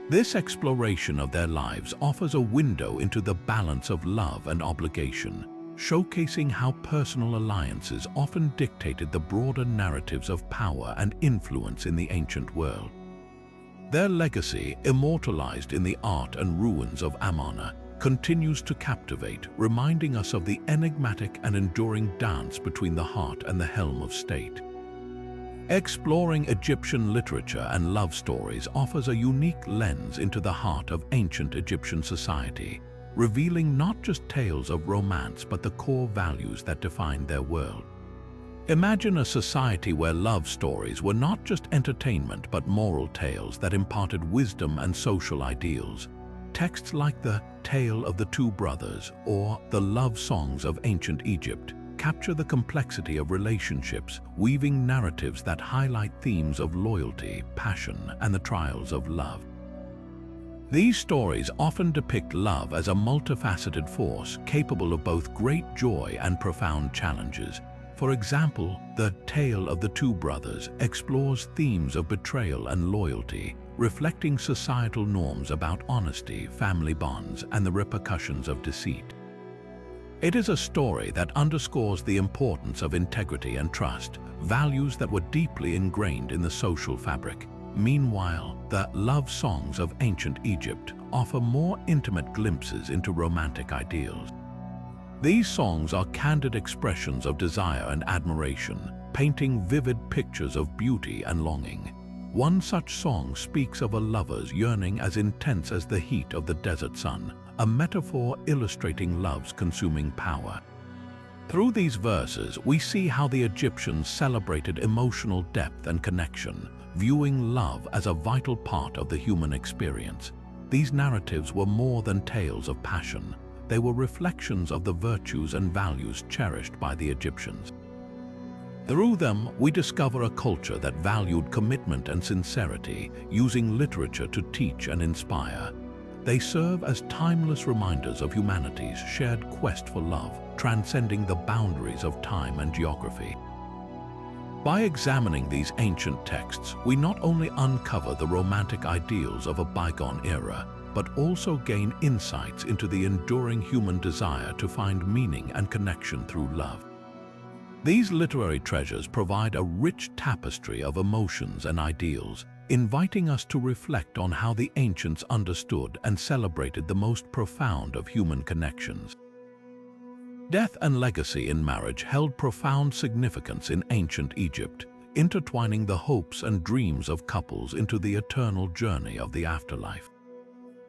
This exploration of their lives offers a window into the balance of love and obligation, showcasing how personal alliances often dictated the broader narratives of power and influence in the ancient world. Their legacy, immortalized in the art and ruins of Amarna, continues to captivate, reminding us of the enigmatic and enduring dance between the heart and the helm of state. Exploring Egyptian literature and love stories offers a unique lens into the heart of ancient Egyptian society, revealing not just tales of romance but the core values that defined their world. Imagine a society where love stories were not just entertainment but moral tales that imparted wisdom and social ideals. Texts like the Tale of the Two Brothers or the love songs of ancient Egypt capture the complexity of relationships, weaving narratives that highlight themes of loyalty, passion, and the trials of love. These stories often depict love as a multifaceted force capable of both great joy and profound challenges. For example, the Tale of the Two Brothers explores themes of betrayal and loyalty, reflecting societal norms about honesty, family bonds, and the repercussions of deceit. It is a story that underscores the importance of integrity and trust, values that were deeply ingrained in the social fabric. Meanwhile, the love songs of ancient Egypt offer more intimate glimpses into romantic ideals. These songs are candid expressions of desire and admiration, painting vivid pictures of beauty and longing. One such song speaks of a lover's yearning as intense as the heat of the desert sun, a metaphor illustrating love's consuming power. Through these verses, we see how the Egyptians celebrated emotional depth and connection, viewing love as a vital part of the human experience. These narratives were more than tales of passion. They were reflections of the virtues and values cherished by the Egyptians. Through them, we discover a culture that valued commitment and sincerity, using literature to teach and inspire. They serve as timeless reminders of humanity's shared quest for love, transcending the boundaries of time and geography. By examining these ancient texts, we not only uncover the romantic ideals of a bygone era, but also gain insights into the enduring human desire to find meaning and connection through love. These literary treasures provide a rich tapestry of emotions and ideals, inviting us to reflect on how the ancients understood and celebrated the most profound of human connections. Death and legacy in marriage held profound significance in ancient Egypt, intertwining the hopes and dreams of couples into the eternal journey of the afterlife.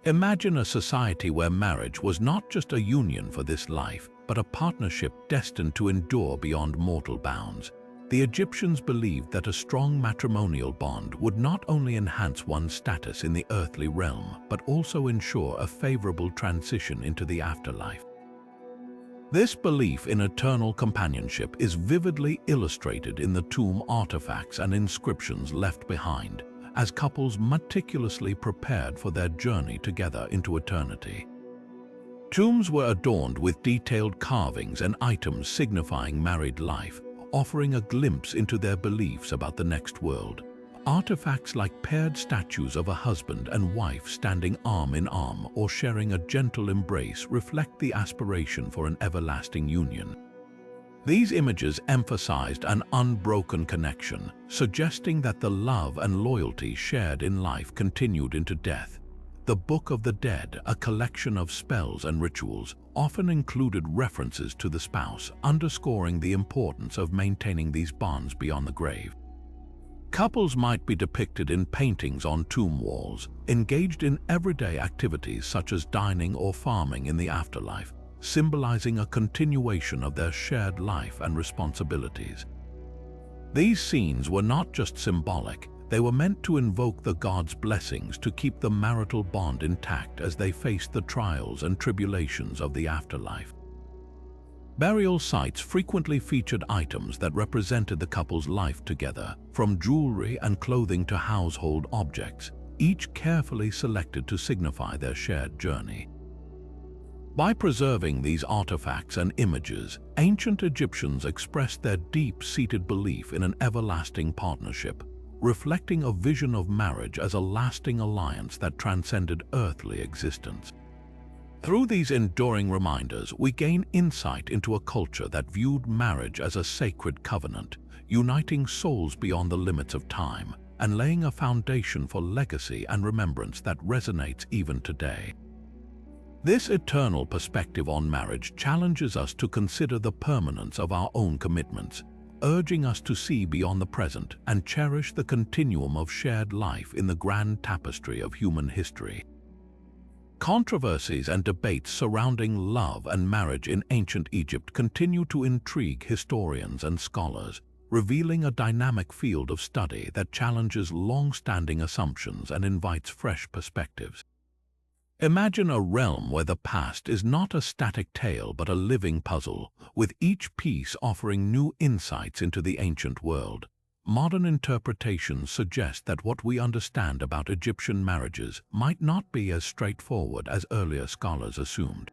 Imagine a society where marriage was not just a union for this life, but a partnership destined to endure beyond mortal bounds. The Egyptians believed that a strong matrimonial bond would not only enhance one's status in the earthly realm, but also ensure a favorable transition into the afterlife. This belief in eternal companionship is vividly illustrated in the tomb artifacts and inscriptions left behind, as couples meticulously prepared for their journey together into eternity. Tombs were adorned with detailed carvings and items signifying married life, offering a glimpse into their beliefs about the next world. Artifacts like paired statues of a husband and wife standing arm in arm or sharing a gentle embrace reflect the aspiration for an everlasting union. These images emphasized an unbroken connection, suggesting that the love and loyalty shared in life continued into death. The Book of the Dead, a collection of spells and rituals, often included references to the spouse, underscoring the importance of maintaining these bonds beyond the grave. Couples might be depicted in paintings on tomb walls, engaged in everyday activities such as dining or farming in the afterlife. symbolizing a continuation of their shared life and responsibilities. These scenes were not just symbolic, they were meant to invoke the gods' blessings to keep the marital bond intact as they faced the trials and tribulations of the afterlife. Burial sites frequently featured items that represented the couple's life together, from jewelry and clothing to household objects, each carefully selected to signify their shared journey. By preserving these artifacts and images, ancient Egyptians expressed their deep-seated belief in an everlasting partnership, reflecting a vision of marriage as a lasting alliance that transcended earthly existence. Through these enduring reminders, we gain insight into a culture that viewed marriage as a sacred covenant, uniting souls beyond the limits of time and laying a foundation for legacy and remembrance that resonates even today. This eternal perspective on marriage challenges us to consider the permanence of our own commitments, urging us to see beyond the present and cherish the continuum of shared life in the grand tapestry of human history. Controversies and debates surrounding love and marriage in ancient Egypt continue to intrigue historians and scholars, revealing a dynamic field of study that challenges long-standing assumptions and invites fresh perspectives. Imagine a realm where the past is not a static tale but a living puzzle, with each piece offering new insights into the ancient world. Modern interpretations suggest that what we understand about Egyptian marriages might not be as straightforward as earlier scholars assumed.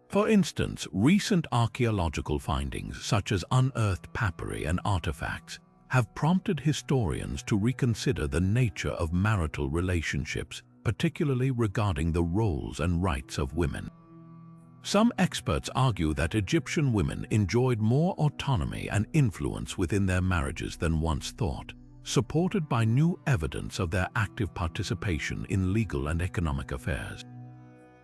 For instance, recent archaeological findings, such as unearthed papyri and artifacts, have prompted historians to reconsider the nature of marital relationships, particularly regarding the roles and rights of women. Some experts argue that Egyptian women enjoyed more autonomy and influence within their marriages than once thought, supported by new evidence of their active participation in legal and economic affairs.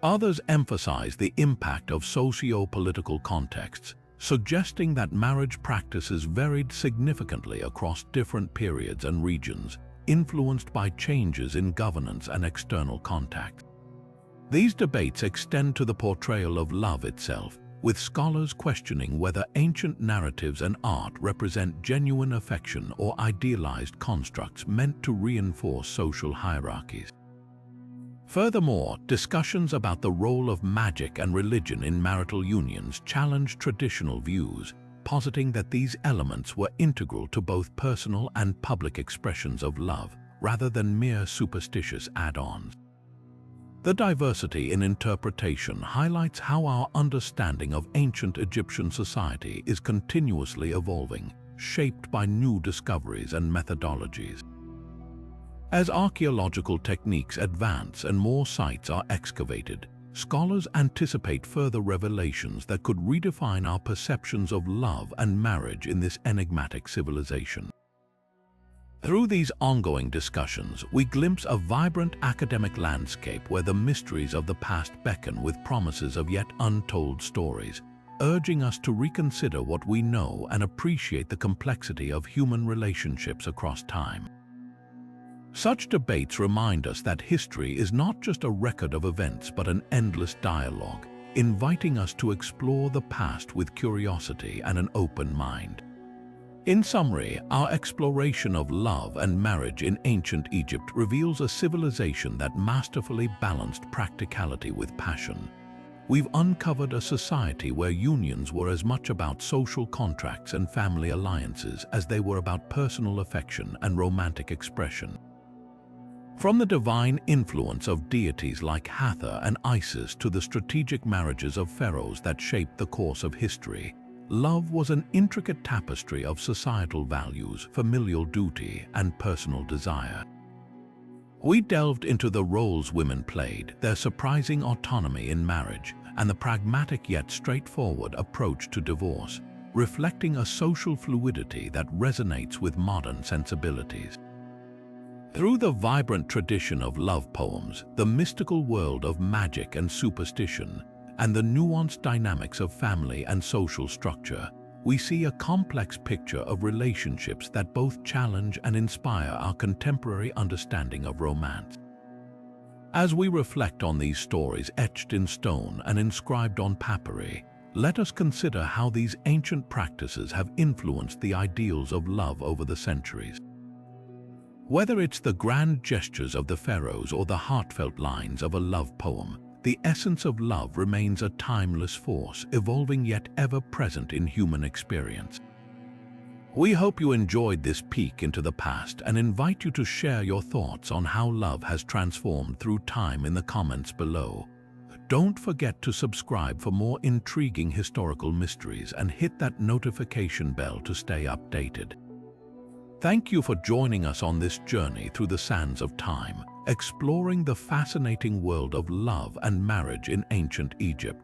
Others emphasize the impact of socio-political contexts, suggesting that marriage practices varied significantly across different periods and regions, influenced by changes in governance and external contact. These debates extend to the portrayal of love itself, with scholars questioning whether ancient narratives and art represent genuine affection or idealized constructs meant to reinforce social hierarchies. Furthermore, discussions about the role of magic and religion in marital unions challenge traditional views, positing that these elements were integral to both personal and public expressions of love, rather than mere superstitious add-ons. The diversity in interpretation highlights how our understanding of ancient Egyptian society is continuously evolving, shaped by new discoveries and methodologies. As archaeological techniques advance and more sites are excavated, scholars anticipate further revelations that could redefine our perceptions of love and marriage in this enigmatic civilization. Through these ongoing discussions, we glimpse a vibrant academic landscape where the mysteries of the past beckon with promises of yet untold stories, urging us to reconsider what we know and appreciate the complexity of human relationships across time. Such debates remind us that history is not just a record of events but an endless dialogue, inviting us to explore the past with curiosity and an open mind. In summary, our exploration of love and marriage in ancient Egypt reveals a civilization that masterfully balanced practicality with passion. We've uncovered a society where unions were as much about social contracts and family alliances as they were about personal affection and romantic expression. From the divine influence of deities like Hathor and Isis to the strategic marriages of pharaohs that shaped the course of history, love was an intricate tapestry of societal values, familial duty, and personal desire. We delved into the roles women played, their surprising autonomy in marriage, and the pragmatic yet straightforward approach to divorce, reflecting a social fluidity that resonates with modern sensibilities. Through the vibrant tradition of love poems, the mystical world of magic and superstition, and the nuanced dynamics of family and social structure, we see a complex picture of relationships that both challenge and inspire our contemporary understanding of romance. As we reflect on these stories etched in stone and inscribed on papyri, let us consider how these ancient practices have influenced the ideals of love over the centuries. Whether it's the grand gestures of the pharaohs or the heartfelt lines of a love poem, the essence of love remains a timeless force, evolving yet ever present in human experience. We hope you enjoyed this peek into the past and invite you to share your thoughts on how love has transformed through time in the comments below. Don't forget to subscribe for more intriguing historical mysteries and hit that notification bell to stay updated. Thank you for joining us on this journey through the sands of time, exploring the fascinating world of love and marriage in ancient Egypt.